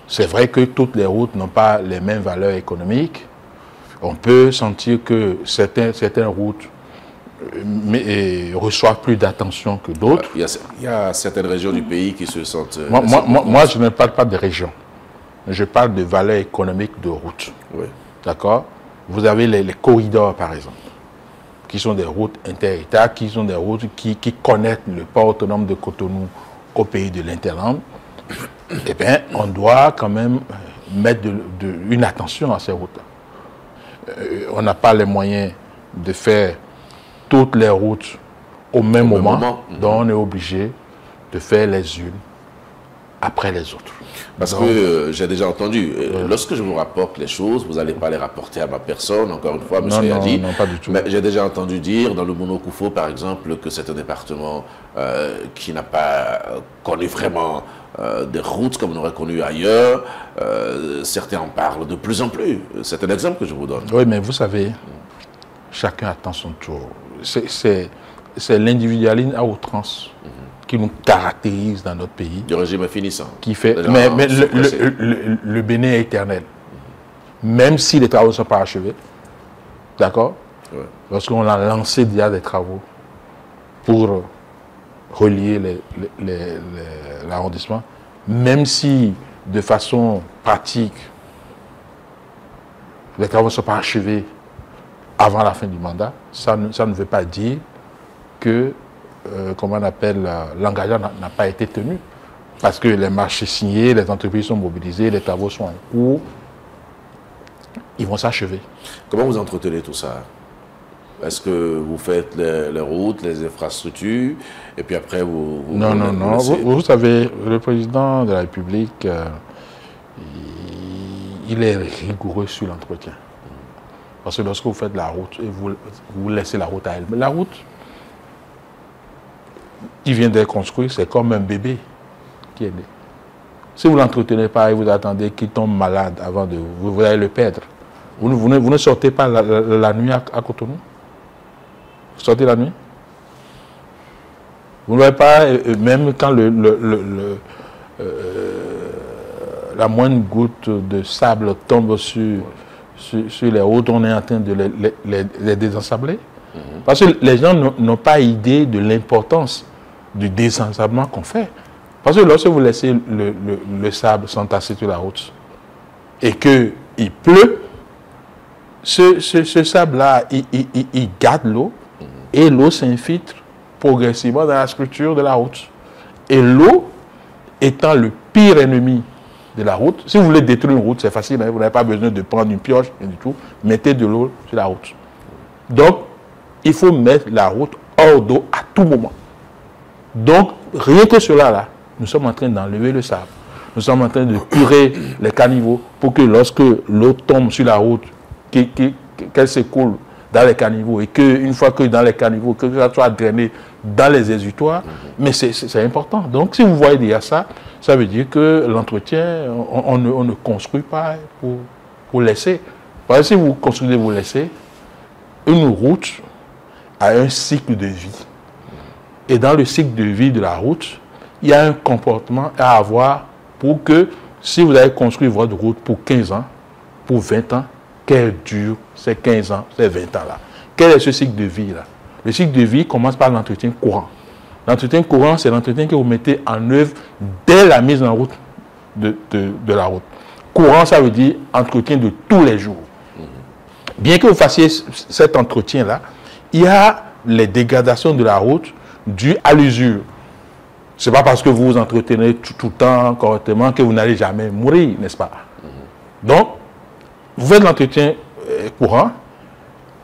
C'est vrai que toutes les routes n'ont pas les mêmes valeurs économiques. On peut sentir que certaines routes reçoivent plus d'attention que d'autres. Il y a certaines régions du pays qui se sentent... Moi, je ne parle pas de régions. Je parle de valeurs économiques de routes. Oui. D'accord? Vous avez les corridors, par exemple, qui sont des routes inter-États, qui sont des routes qui connectent le port autonome de Cotonou au pays de l'Interland. Eh bien, on doit quand même mettre une attention à ces routes-là. On n'a pas les moyens de faire toutes les routes au même moment. Donc on est obligé de faire les unes après les autres. Parce que j'ai déjà entendu, lorsque je vous rapporte les choses, vous n'allez pas les rapporter à ma personne, encore une fois, M. Yadi. Non, pas du tout. Mais j'ai déjà entendu dire, dans le Monokoufo, par exemple, que c'est un département qui n'a pas connu vraiment des routes comme on aurait connu ailleurs. Certains en parlent de plus en plus. C'est un exemple que je vous donne. Oui, mais vous savez, chacun attend son tour. C'est l'individualisme à outrance qui nous caractérise dans notre pays. Du régime finissant. Qui fait, mais le Bénin est éternel. Même si les travaux ne sont pas achevés, d'accord? Ouais. Lorsqu'on a lancé déjà des travaux pour relier l'arrondissement, même si de façon pratique, les travaux ne sont pas achevés avant la fin du mandat, ça ne veut pas dire que comment on appelle, l'engagement n'a pas été tenu. Parce que les marchés signés, les entreprises sont mobilisées, les travaux sont en cours, ils vont s'achever. Comment vous entretenez tout ça? Est-ce que vous faites les routes, les infrastructures, et puis après vous... Non. Vous savez, le président de la République, il est rigoureux sur l'entretien. Parce que lorsque vous faites la route, et vous laissez la route à elle, mais la route, qui vient d'être construit, c'est comme un bébé qui est né. Si vous ne l'entretenez pas et vous attendez qu'il tombe malade avant de vous allez le perdre. Vous ne sortez pas la nuit à Cotonou? Vous sortez la nuit? Vous ne voyez pas, même quand la moindre goutte de sable tombe sur les routes, on est en train de les désensabler. Parce que les gens n'ont pas idée de l'importance du désensablement qu'on fait. Parce que lorsque vous laissez le sable s'entasser sur la route et qu'il pleut, ce sable-là, il garde l'eau et l'eau s'infiltre progressivement dans la structure de la route. Et l'eau étant le pire ennemi de la route, si vous voulez détruire une route, c'est facile, hein, vous n'avez pas besoin de prendre une pioche et du tout, mettez de l'eau sur la route. Donc, il faut mettre la route hors d'eau à tout moment. Donc, rien que cela, là, nous sommes en train d'enlever le sable. Nous sommes en train de curer les caniveaux pour que lorsque l'eau tombe sur la route, qu'elle s'écoule dans les caniveaux et qu'une fois que dans les caniveaux, que ça soit drainé dans les exutoires, mais c'est important. Donc, si vous voyez déjà ça, ça veut dire que l'entretien, on ne construit pas pour laisser. Parce que si vous construisez, vous laissez, une route a un cycle de vie. Et dans le cycle de vie de la route, il y a un comportement à avoir pour que Si vous avez construit votre route pour 15 ans, pour 20 ans, qu'elle dure ces 15 ans, ces 20 ans-là? Quel est ce cycle de vie-là? Le cycle de vie commence par l'entretien courant. L'entretien courant, c'est l'entretien que vous mettez en œuvre dès la mise en route de la route. Courant, ça veut dire entretien de tous les jours. Bien que vous fassiez cet entretien-là, il y a les dégradations de la route dues à l'usure. Ce n'est pas parce que vous vous entretenez tout le temps correctement que vous n'allez jamais mourir, n'est-ce pas? Donc, vous faites l'entretien courant,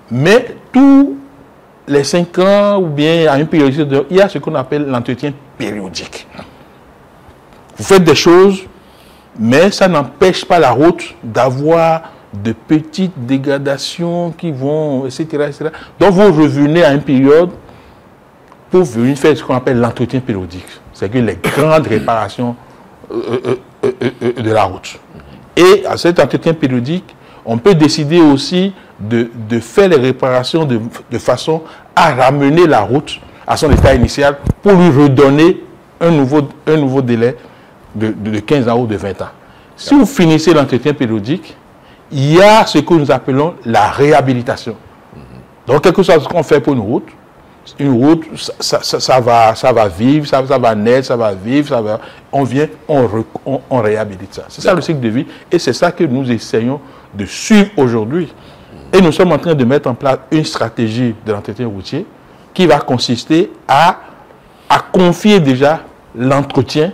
mais tous les 5 ans ou bien à une période, il y a ce qu'on appelle l'entretien périodique. Vous faites des choses, mais ça n'empêche pas la route d'avoir de petites dégradations qui vont, etc., etc. Donc, vous revenez à une période pour venir faire ce qu'on appelle l'entretien périodique. C'est que les grandes réparations de la route. Et à cet entretien périodique, on peut décider aussi de faire les réparations de façon à ramener la route à son état initial pour lui redonner un nouveau délai de 15 ans ou de 20 ans. Si vous finissez l'entretien périodique, il y a ce que nous appelons la réhabilitation. Donc, quelque chose qu'on fait pour une route, ça va vivre, ça va naître, ça va vivre, on vient, on réhabilite ça. C'est ça le cycle de vie et c'est ça que nous essayons de suivre aujourd'hui. Et nous sommes en train de mettre en place une stratégie de l'entretien routier qui va consister à confier déjà l'entretien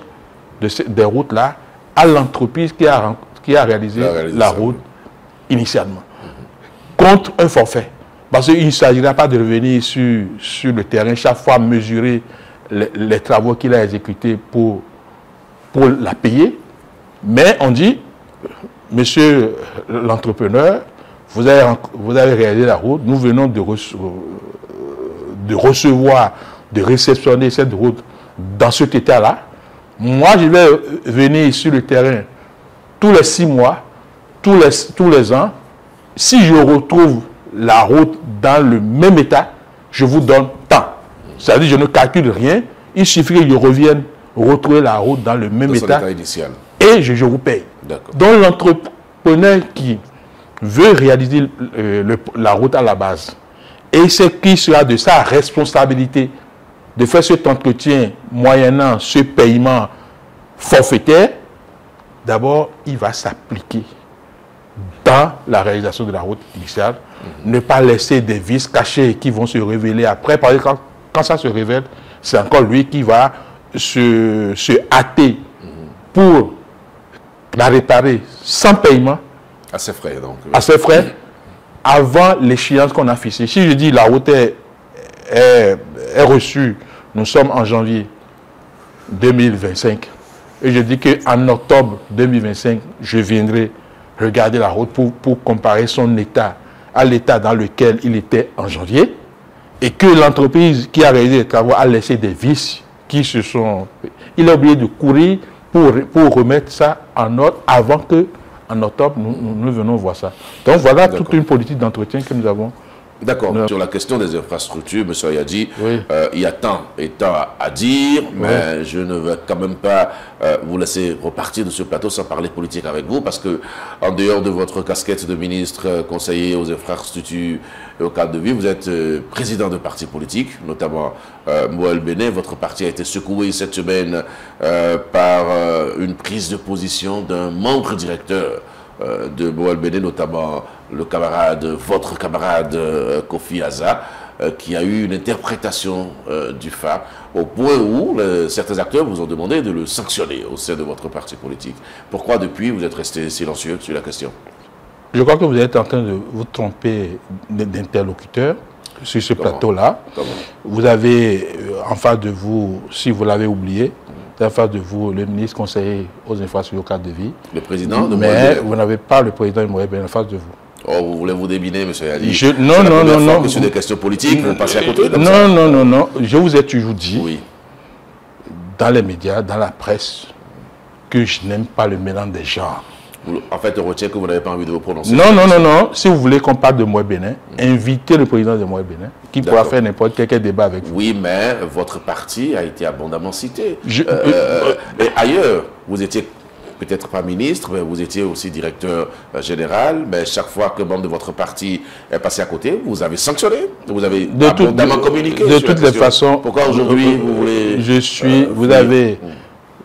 des routes-là à l'entreprise qui a réalisé la route initialement, contre un forfait. Parce qu'il ne s'agira pas de revenir sur le terrain chaque fois mesurer les travaux qu'il a exécutés pour la payer. Mais on dit, monsieur l'entrepreneur, vous avez réalisé la route, nous venons de recevoir, de réceptionner cette route dans cet état-là. Moi, je vais venir sur le terrain tous les 6 mois, tous les ans. Si je retrouve la route dans le même état, je vous donne tant. C'est-à-dire, je ne calcule rien. Il suffit que je revienne retrouver la route dans le même état initial. Et je vous paye. Donc, l'entrepreneur qui veut réaliser la route à la base, et c'est qui sera de sa responsabilité de faire cet entretien moyennant ce paiement forfaitaire, d'abord, il va s'appliquer dans la réalisation de la route initiale, ne pas laisser des vices cachés qui vont se révéler après. Parce que quand ça se révèle, c'est encore lui qui va se hâter pour la réparer sans paiement. À ses frais, donc. À ses frais, avant l'échéance qu'on a fixée. Si je dis la route est reçue, nous sommes en janvier 2025, et je dis qu'en octobre 2025, je viendrai regarder la route pour comparer son état à l'état dans lequel il était en janvier, et que l'entreprise qui a réalisé les travaux a laissé des vices qui se sont... Il a oublié de courir pour remettre ça en ordre avant que, en octobre, nous venons voir ça. Donc voilà toute une politique d'entretien que nous avons. D'accord. Sur la question des infrastructures, M. Ayadi, il y a tant et tant à dire, mais je ne veux quand même pas vous laisser repartir de ce plateau sans parler politique avec vous, parce que en dehors de votre casquette de ministre conseiller aux infrastructures et au cadre de vie, vous êtes président de partis politiques, notamment Moël Bénin. Votre parti a été secoué cette semaine par une prise de position d'un membre directeur de Moël Bénin, notamment votre camarade Kofi Aza, qui a eu une interprétation du FA, au point où certains acteurs vous ont demandé de le sanctionner au sein de votre parti politique. Pourquoi depuis vous êtes resté silencieux sur la question? Je crois que vous êtes en train de vous tromper d'interlocuteur sur ce plateau-là. Vous avez en face de vous, si vous l'avez oublié, en face de vous le ministre conseiller aux infrastructures au cadre de vie. Le président de Mais vous n'avez pas le président de Moël Bénin en face de vous. Oh, vous voulez vous débiner, M. Yadi? Non. Sur des questions politiques, vous passez à côté comme ça. Non. Je vous ai toujours dit, dans les médias, dans la presse, que je n'aime pas le mélange des genres. En fait, on retient que vous n'avez pas envie de vous prononcer. Non. Si vous voulez qu'on parle de Moël Bénin, invitez le président de Moël Bénin, qui pourra faire n'importe quel débat avec vous. Oui, mais votre parti a été abondamment cité. Et ailleurs, vous étiez peut-être pas ministre, mais vous étiez aussi directeur général. Mais chaque fois que membre de votre parti est passé à côté, vous avez sanctionné, vous avez abondamment communiqué. De toutes les façons, pourquoi aujourd'hui vous voulez...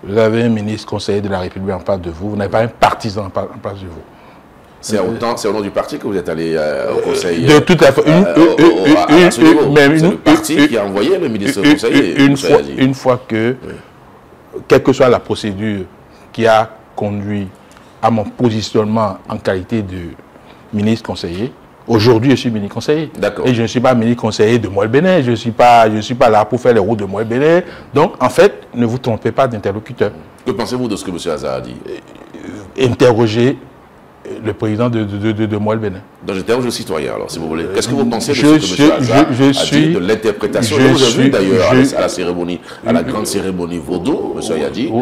vous avez un ministre conseiller de la République en face de vous, vous n'avez pas un partisan en face de vous. C'est au nom du parti que vous êtes allé au conseil. De toute façon, c'est le parti qui a envoyé le ministre conseiller. Une fois que, quelle que soit la procédure qui a conduit à mon positionnement en qualité de ministre conseiller, aujourd'hui je suis ministre conseiller. Et je ne suis pas ministre conseiller de Moelle-Bénin, je ne suis pas là pour faire les routes de Moelle-Bénin. Donc en fait, ne vous trompez pas d'interlocuteur. Que pensez-vous de ce que M. Azar a dit? Interrogez le président de Moelle-Bénin. Donc j'interroge le citoyen, alors, si vous voulez. Qu'est-ce que vous pensez de ce que M. Azar a dit, de l'interprétation? Vous avez vu d'ailleurs à la cérémonie, à la grande cérémonie Vaudou, M. Yadi,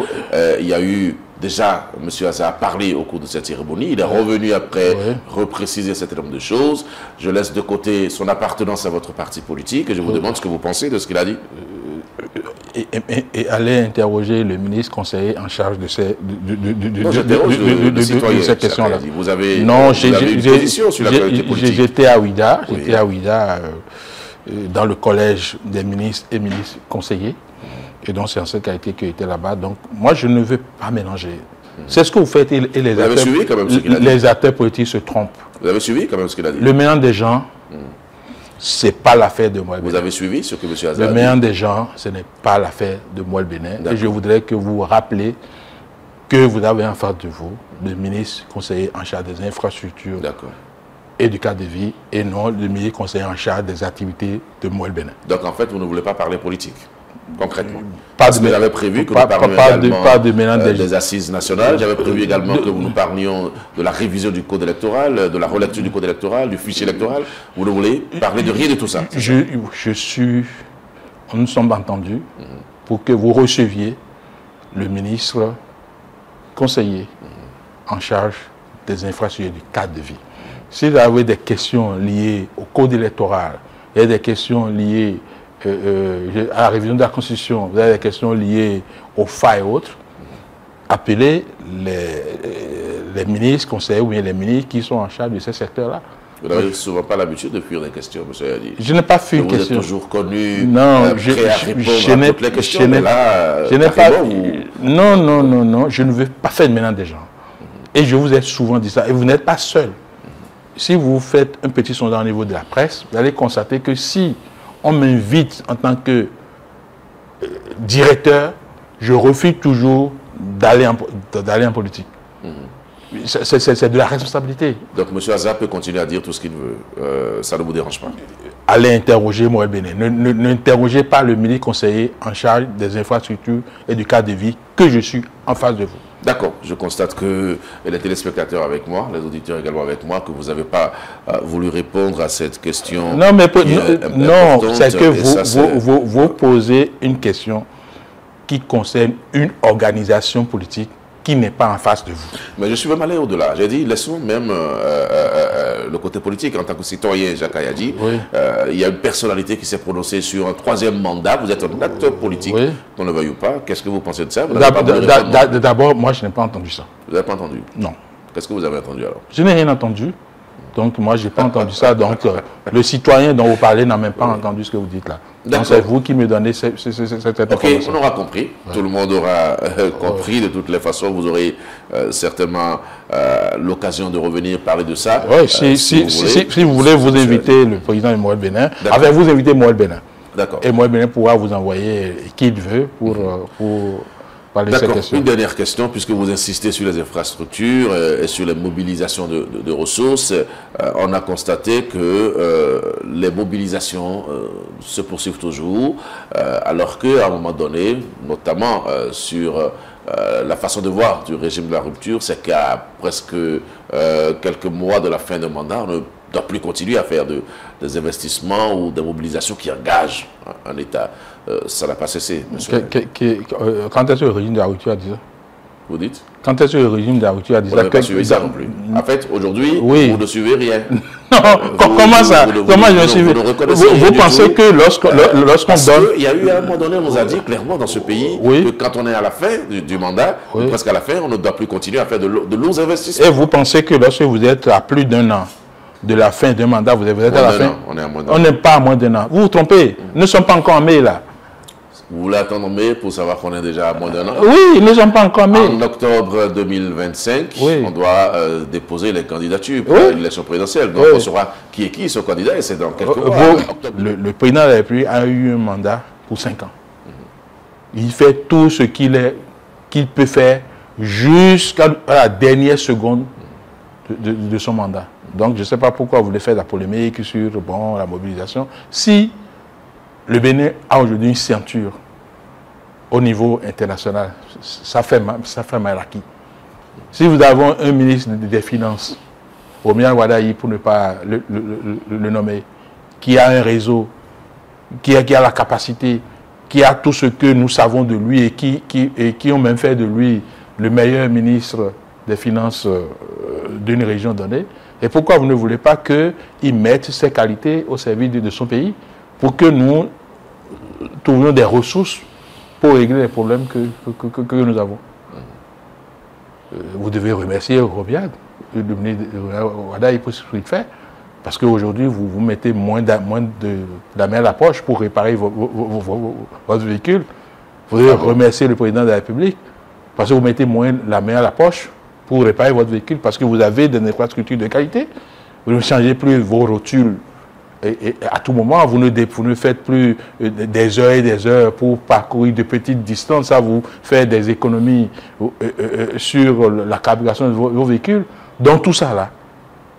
il y a eu déjà, M. Azar a parlé au cours de cette cérémonie, il est revenu après repréciser un certain nombre de choses. Je laisse de côté son appartenance à votre parti politique et je vous demande ce que vous pensez de ce qu'il a dit. Et aller interroger le ministre conseiller en charge de ces questions-là. Vous avez une position sur l'actualité politique. J'étais à Ouida, dans le collège des ministres et ministres conseillers. Et donc c'est en cette qualité que j'étais là-bas. Donc moi je ne veux pas mélanger. C'est ce que vous faites et les acteurs politiques se trompent. Vous avez suivi quand même ce qu'il a dit? Le mélange des gens, c'est pas l'affaire de Moelle-Bénin. Vous avez suivi ce que M. Azar a dit? Le mélange des gens, ce n'est pas l'affaire de Moelle-Bénin. Et je voudrais que vous vous rappelez que vous avez en face de vous le ministre conseiller en charge des infrastructures et du cadre de vie, et non le ministre conseiller en charge des activités de Moelle-Bénin. Donc en fait, vous ne voulez pas parler politique, concrètement? Parce que j'avais prévu que nous parlions des assises nationales, j'avais prévu également que nous parlions de la révision du code électoral, de la relecture du code électoral, du fichier électoral. Vous ne voulez parler de rien de tout ça? Nous sommes entendus pour que vous receviez le ministre conseiller en charge des infrastructures du cadre de vie. Si vous avez des questions liées au code électoral, il y a des questions liées à la révision de la Constitution, vous avez des questions liées aux failles et autres, appelez les ministres conseillers ou bien les ministres qui sont en charge de ces secteurs-là. Vous n'avez souvent pas l'habitude de fuir des questions, M. Yadi. Je n'ai pas fui une question. Vous êtes toujours connu, prêt à répondre à toutes les questions, mais là, non, je ne veux pas faire de mélange des gens. Et je vous ai souvent dit ça, et vous n'êtes pas seul. Si vous faites un petit sondage au niveau de la presse, vous allez constater que si on m'invite en tant que directeur, je refuse toujours d'aller en politique. C'est de la responsabilité. Donc M. Azar peut continuer à dire tout ce qu'il veut. Ça ne vous dérange pas? Allez interroger Moelle-Bénin. N'interrogez pas le ministre conseiller en charge des infrastructures et du cadre de vie que je suis en face de vous. D'accord, je constate que les téléspectateurs avec moi, les auditeurs également avec moi, que vous n'avez pas voulu répondre à cette question. Non, mais c'est que vous posez une question qui concerne une organisation politique qui n'est pas en face de vous. Mais je suis même allé au-delà. J'ai dit, laissons même le côté politique. En tant que citoyen, Jacques Ayadi, il y a une personnalité qui s'est prononcée sur un 3e mandat. Vous êtes un acteur politique, qu'on le veuille ou pas. Qu'est-ce que vous pensez de ça? D'abord, moi, je n'ai pas entendu ça. Vous n'avez pas entendu? Non. Qu'est-ce que vous avez entendu alors? Je n'ai rien entendu. Donc, moi, je n'ai pas entendu ça. Donc, le citoyen dont vous parlez n'a même pas entendu ce que vous dites là. Donc, c'est vous qui me donnez cette information. Ok, on aura compris. Tout le monde aura compris. De toutes les façons, vous aurez certainement l'occasion de revenir parler de ça. Oui, si vous voulez vous inviter le président de Moelle-Bénin, vous invitez Moelle-Bénin. D'accord. Et Moelle-Bénin pourra vous envoyer qui il veut pour parler de ces questions. Une dernière question, puisque vous insistez sur les infrastructures et sur les mobilisations de ressources. On a constaté que les mobilisations se poursuivent toujours, alors qu'à un moment donné, notamment sur la façon de voir du régime de la rupture, c'est qu'à presque quelques mois de la fin de mandat, on ne doit plus continuer à faire des investissements ou des mobilisations qui engagent un État. Ça n'a pas cessé, monsieur. Quand est-ce que le régime de la rupture a dit ça? vous dites? Quand est-ce que le régime de la rupture a dit ça? Pas suivi ça non plus. En fait, aujourd'hui, vous ne suivez rien. Non, comment ça? Comment je suis? Vous pensez que lorsqu'on donne... Il y a eu à un moment donné, on nous a dit clairement dans ce pays que quand on est à la fin du mandat, presque à la fin, on ne doit plus continuer à faire de lourds investissements. Et vous pensez que lorsque vous êtes à plus d'1 an de la fin d'un mandat, vous êtes à la fin? On est à moins d'un an. On n'est pas à moins d'1 an. Vous vous trompez. Nous ne sommes pas encore en mai là. Vous voulez attendre mai pour savoir qu'on est déjà à moins d'1 an? Oui, nous ne sommes pas encore en mai. En octobre 2025, on doit déposer les candidatures pour l'élection présidentielle. Donc on saura qui est qui, ce candidat, et c'est dans quelques mois. Le président de la République a eu un mandat pour 5 ans. Il fait tout ce qu'il peut faire jusqu'à la dernière seconde de son mandat. Donc je ne sais pas pourquoi vous voulez faire la polémique sur la mobilisation. Si le Bénin a aujourd'hui une ceinture au niveau international, ça fait mal à qui? Si vous avez un ministre des Finances, Omian Wadaï, pour ne pas le nommer, qui a un réseau, qui a la capacité, qui a tout ce que nous savons de lui et qui ont même fait de lui le meilleur ministre des Finances d'une région donnée, et pourquoi vous ne voulez pas qu'il mette ses qualités au service de son pays pour que nous trouvions des ressources pour régler les problèmes que nous avons? Vous devez remercier Robiad, le ministre Wadaï, pour ce qu'il fait, parce qu'aujourd'hui, vous mettez moins de la main à la poche pour réparer votre véhicule. Vous devez remercier le président de la République, parce que vous mettez moins la main à la poche pour réparer votre véhicule, parce que vous avez des infrastructures de qualité. Vous ne changez plus vos rotules et à tout moment, vous ne faites plus des heures et des heures pour parcourir de petites distances. Ça vous fait des économies sur la carburation de vos véhicules. Donc tout ça là,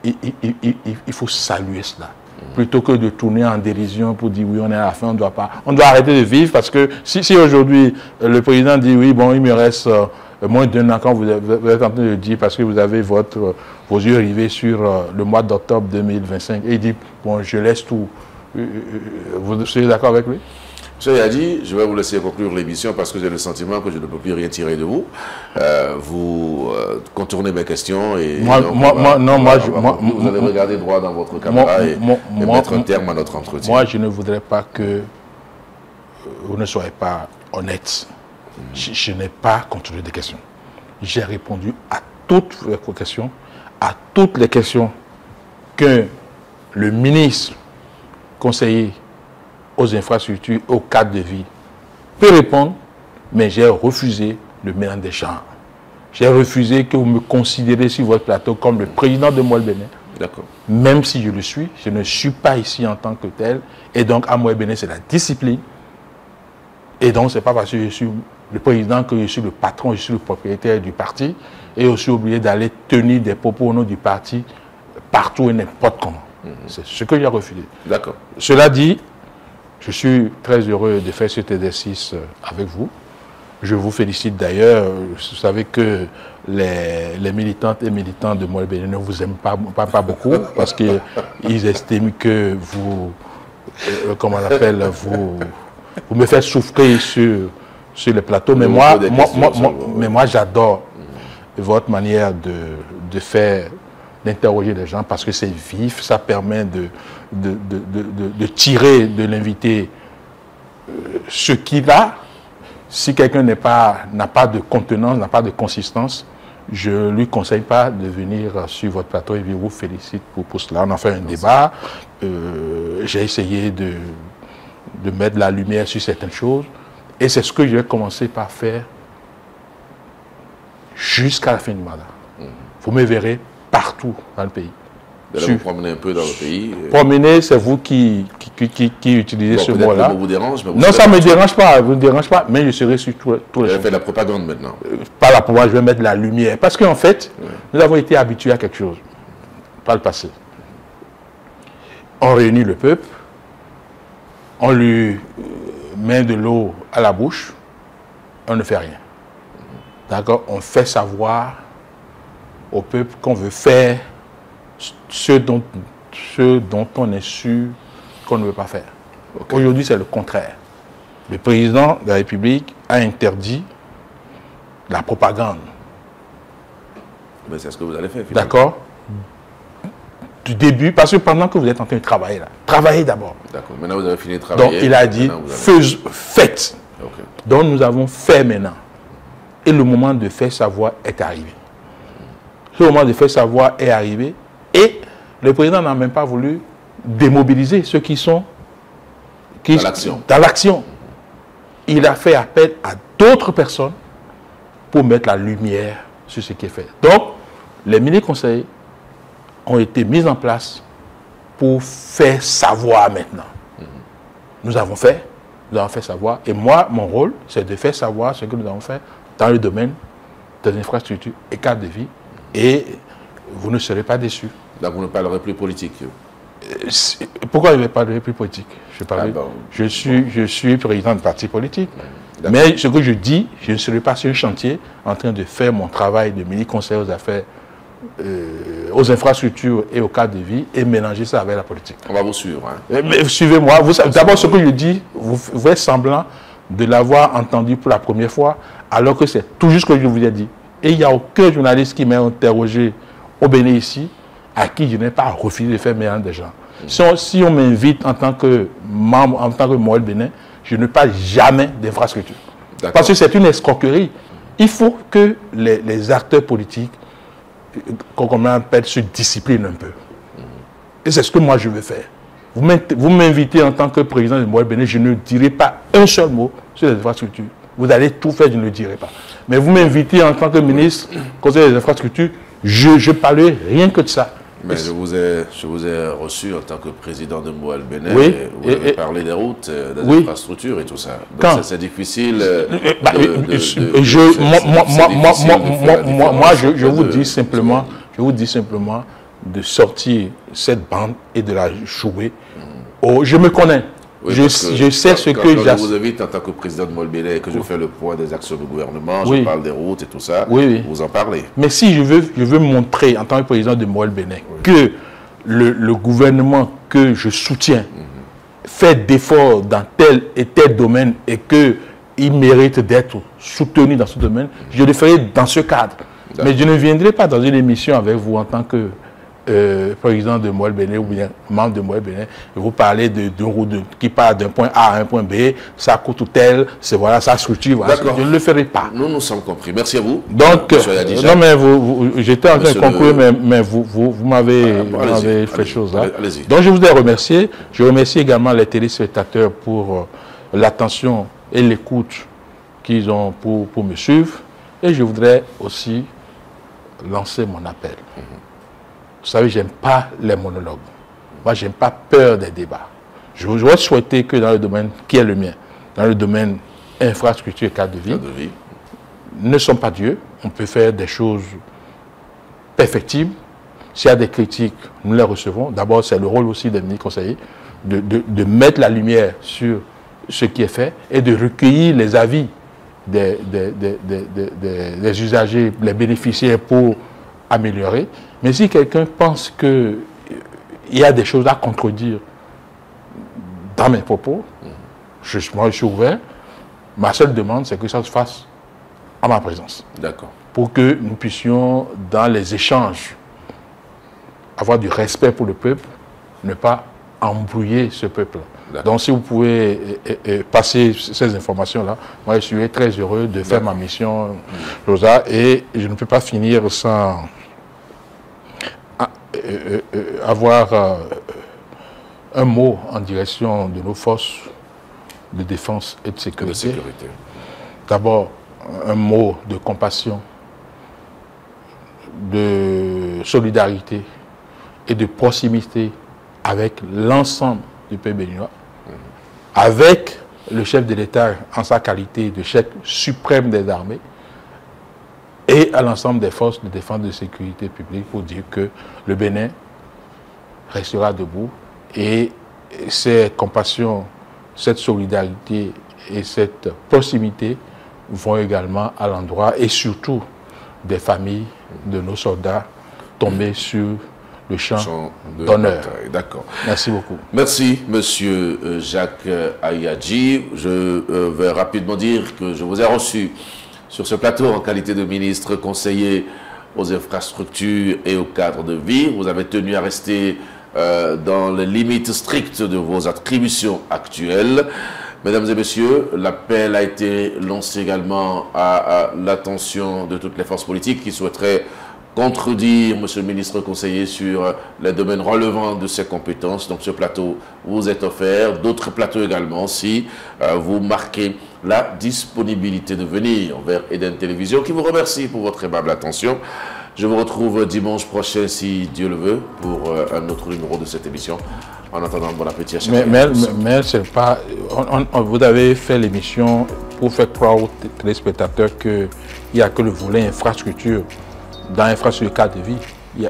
il faut saluer cela. Plutôt que de tourner en dérision pour dire oui, on est à la fin, on doit pas. On doit arrêter de vivre, parce que si aujourd'hui le président dit oui, bon, il me reste moins d'1 an, quand vous êtes en train de dire, parce que vous avez vos yeux rivés sur le mois d'octobre 2025, et il dit bon, je laisse tout. Vous serez d'accord avec lui? Monsieur Yadi, je vais vous laisser conclure l'émission parce que j'ai le sentiment que je ne peux plus rien tirer de vous. Vous contournez mes questions et vous allez regarder droit dans votre caméra et mettre un terme à notre entretien. Moi, je ne voudrais pas que vous ne soyez pas honnête. Je n'ai pas contrôlé des questions. J'ai répondu à toutes vos questions, à toutes les questions que le ministre conseiller aux infrastructures, au cadre de vie, peut répondre, mais j'ai refusé le mélange des genres. J'ai refusé que vous me considérez sur votre plateau comme le président de Moël Bénin. D'accord. Même si je le suis, je ne suis pas ici en tant que tel. Et donc, à Moël Bénin, c'est la discipline. Et donc, ce n'est pas parce que je suis le président que je suis le patron, je suis le propriétaire du parti. Et aussi oublié d'aller tenir des propos au nom du parti partout et n'importe comment. C'est ce que j'ai refusé. D'accord. Cela dit, je suis très heureux de faire cet exercice avec vous. Je vous félicite d'ailleurs. Vous savez que les militantes et militants de Moël Bénin ne vous aiment pas beaucoup parce qu'ils estiment que vous, comment on appelle, vous me faites souffrir sur le plateau. Mais moi j'adore votre manière de faire, d'interroger les gens parce que c'est vif, ça permet de tirer de l'invité ce qu'il a. Si quelqu'un n'a pas de contenance, n'a pas de consistance, je ne lui conseille pas de venir sur votre plateau et je vous félicite pour cela. On a fait un débat, j'ai essayé de mettre la lumière sur certaines choses et c'est ce que je vais commencer par faire jusqu'à la fin du mandat. Vous me verrez partout dans le pays. Vous promenez un peu dans le pays. Promener, c'est vous qui utilisez ce mot-là. Ça vous dérange, mais non, ça ne me dérange pas, vous ne dérange pas, mais je serai sur tous les choses. Vous faites la propagande maintenant. Pas la propagande, je vais mettre la lumière. Parce qu'en fait, nous avons été habitués à quelque chose, par le passé. On réunit le peuple, on lui met de l'eau à la bouche, on ne fait rien. D'accord? On fait savoir au peuple qu'on veut faire ce dont on est sûr qu'on ne veut pas faire. Okay. Aujourd'hui, c'est le contraire. Le président de la République a interdit la propagande Mais c'est ce que vous allez faire, finalement. D'accord? Du début, parce que pendant que vous êtes en train de travailler là, travaillez d'abord. D'accord. Maintenant, vous avez fini de travailler. Donc, il a dit, faites. Okay. Donc, nous avons fait maintenant. Et le moment de faire savoir est arrivé. Ce moment de faire savoir est arrivé. Et le président n'a même pas voulu démobiliser ceux qui sont dans l'action. Il a fait appel à d'autres personnes pour mettre la lumière sur ce qui est fait. Donc, les mini-conseils ont été mis en place pour faire savoir maintenant. Nous avons fait savoir. Et moi, mon rôle, c'est de faire savoir ce que nous avons fait dans le domaine des infrastructures et cadre de vie. Et vous ne serez pas déçus. Donc, vous ne parlerez plus politique. Pourquoi je ne vais parler plus politique? Je suis président de parti politique. Mais ce que je dis, je ne serai pas sur un chantier en train de faire mon travail de mini-conseil aux affaires, aux infrastructures et au cadre de vie et mélanger ça avec la politique. On va vous suivre. Hein. Mais suivez-moi. D'abord, ce que je dis, vous faites semblant de l'avoir entendu pour la première fois, alors que c'est tout juste ce que je vous ai dit. Et il n'y a aucun journaliste qui m'a interrogé au Bénin ici, à qui je n'ai pas refusé de faire mélanger des gens. Si on m'invite en tant que membre, en tant que Moël Bénin, je ne parle jamais d'infrastructure. Parce que c'est une escroquerie. Il faut que les acteurs politiques, comme on appelle, se disciplinent un peu. Et c'est ce que moi je veux faire. Vous m'invitez en tant que président de Moël Bénin, je ne dirai pas un seul mot sur les infrastructures. Vous allez tout faire, je ne le dirai pas. Mais vous m'invitez en tant que ministre, conseiller des infrastructures, je parlerai rien que de ça. Mais je vous ai reçu en tant que président de Moël Bénin. Oui, vous avez parlé des routes, des infrastructures et tout ça. Donc c'est difficile je vous dis simplement de sortir cette bande et de la jouer. Oh, je me connais. Oui, je sais ce que je vous invite en tant que président de Moël Bénin et que je fais le point des actions du gouvernement, je parle des routes et tout ça, vous en parlez. Mais si je veux montrer en tant que président de Moël Bénin que le gouvernement que je soutiens fait d'efforts dans tel et tel domaine et qu'il mérite d'être soutenu dans ce domaine, je le ferai dans ce cadre. Mais je ne viendrai pas dans une émission avec vous en tant que président de Moël Bénin ou bien membre de Moël Bénin, vous parlez de route qui part d'un point A à un point B, ça coûte tel, c'est voilà, ça structure, voilà, je ne le ferai pas. Nous nous sommes compris. Merci à vous. Donc, non mais j'étais en train de conclure, mais vous m'avez fait chose là. Donc je vous ai remercié. Je remercie également les téléspectateurs pour l'attention et l'écoute qu'ils ont pour me suivre. Et je voudrais aussi lancer mon appel. Vous savez, je n'aime pas les monologues. Moi, je n'aime pas peur des débats. Je voudrais souhaiter que dans le domaine qui est le mien, dans le domaine infrastructure et cadre de vie, ne sommes pas Dieu. On peut faire des choses perfectibles. S'il y a des critiques, nous les recevons. D'abord, c'est le rôle aussi des mini-conseillers de mettre la lumière sur ce qui est fait et de recueillir les avis des usagers, les bénéficiaires pour améliorer. Mais si quelqu'un pense qu'il y a des choses à contredire dans mes propos, moi je suis ouvert. Ma seule demande, c'est que ça se fasse en ma présence. D'accord. Pour que nous puissions, dans les échanges, avoir du respect pour le peuple, ne pas embrouiller ce peuple. Donc si vous pouvez passer ces informations-là, moi je suis très heureux de faire ma mission, Rosa, et je ne peux pas finir sans avoir un mot en direction de nos forces de défense et de sécurité. D'abord, un mot de compassion, de solidarité et de proximité avec l'ensemble du pays béninois, avec le chef de l'État en sa qualité de chef suprême des armées, et à l'ensemble des forces de défense et de sécurité publique pour dire que le Bénin restera debout et cette compassion, cette solidarité et cette proximité vont également à l'endroit et surtout des familles de nos soldats tombés sur le champ d'honneur. D'accord. Merci beaucoup. Merci, monsieur Jacques Ayadji. Je vais rapidement dire que je vous ai reçu sur ce plateau en qualité de ministre conseiller aux infrastructures et au cadre de vie. Vous avez tenu à rester dans les limites strictes de vos attributions actuelles. Mesdames et messieurs, l'appel a été lancé également à l'attention de toutes les forces politiques qui souhaiteraient contredire monsieur le ministre conseiller sur les domaines relevant de ses compétences. Donc ce plateau vous est offert, d'autres plateaux également si vous marquez la disponibilité de venir vers Eden Télévision qui vous remercie pour votre aimable attention. Je vous retrouve dimanche prochain si Dieu le veut pour un autre numéro de cette émission. En attendant, bon appétit à chacun. Mais c'est pas... vous avez fait l'émission pour faire croire aux téléspectateurs qu'il n'y a que le volet infrastructure. Dans l'infrastructure cadre de vie,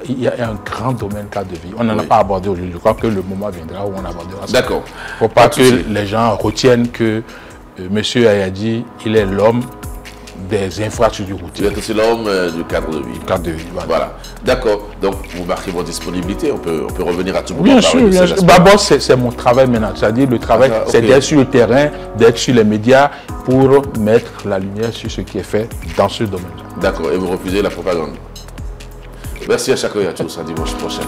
il y a un grand domaine cadre de vie. On n'en a pas abordé aujourd'hui. Je crois que le moment viendra où on abordera ça. D'accord. Il ne faut pas que les gens retiennent que M. Ayadi, il est l'homme des infrastructures routières. Vous êtes aussi l'homme du cadre de vie. Cadre de vie, voilà. D'accord. Donc, vous marquez votre disponibilité. On peut revenir à tout moment. Bien sûr, bien sûr. D'abord, c'est mon travail maintenant. C'est-à-dire, le travail, c'est d'être sur le terrain, d'être sur les médias pour mettre la lumière sur ce qui est fait dans ce domaine. D'accord. Et vous refusez la propagande. Merci à chacun et à tous. À dimanche prochain.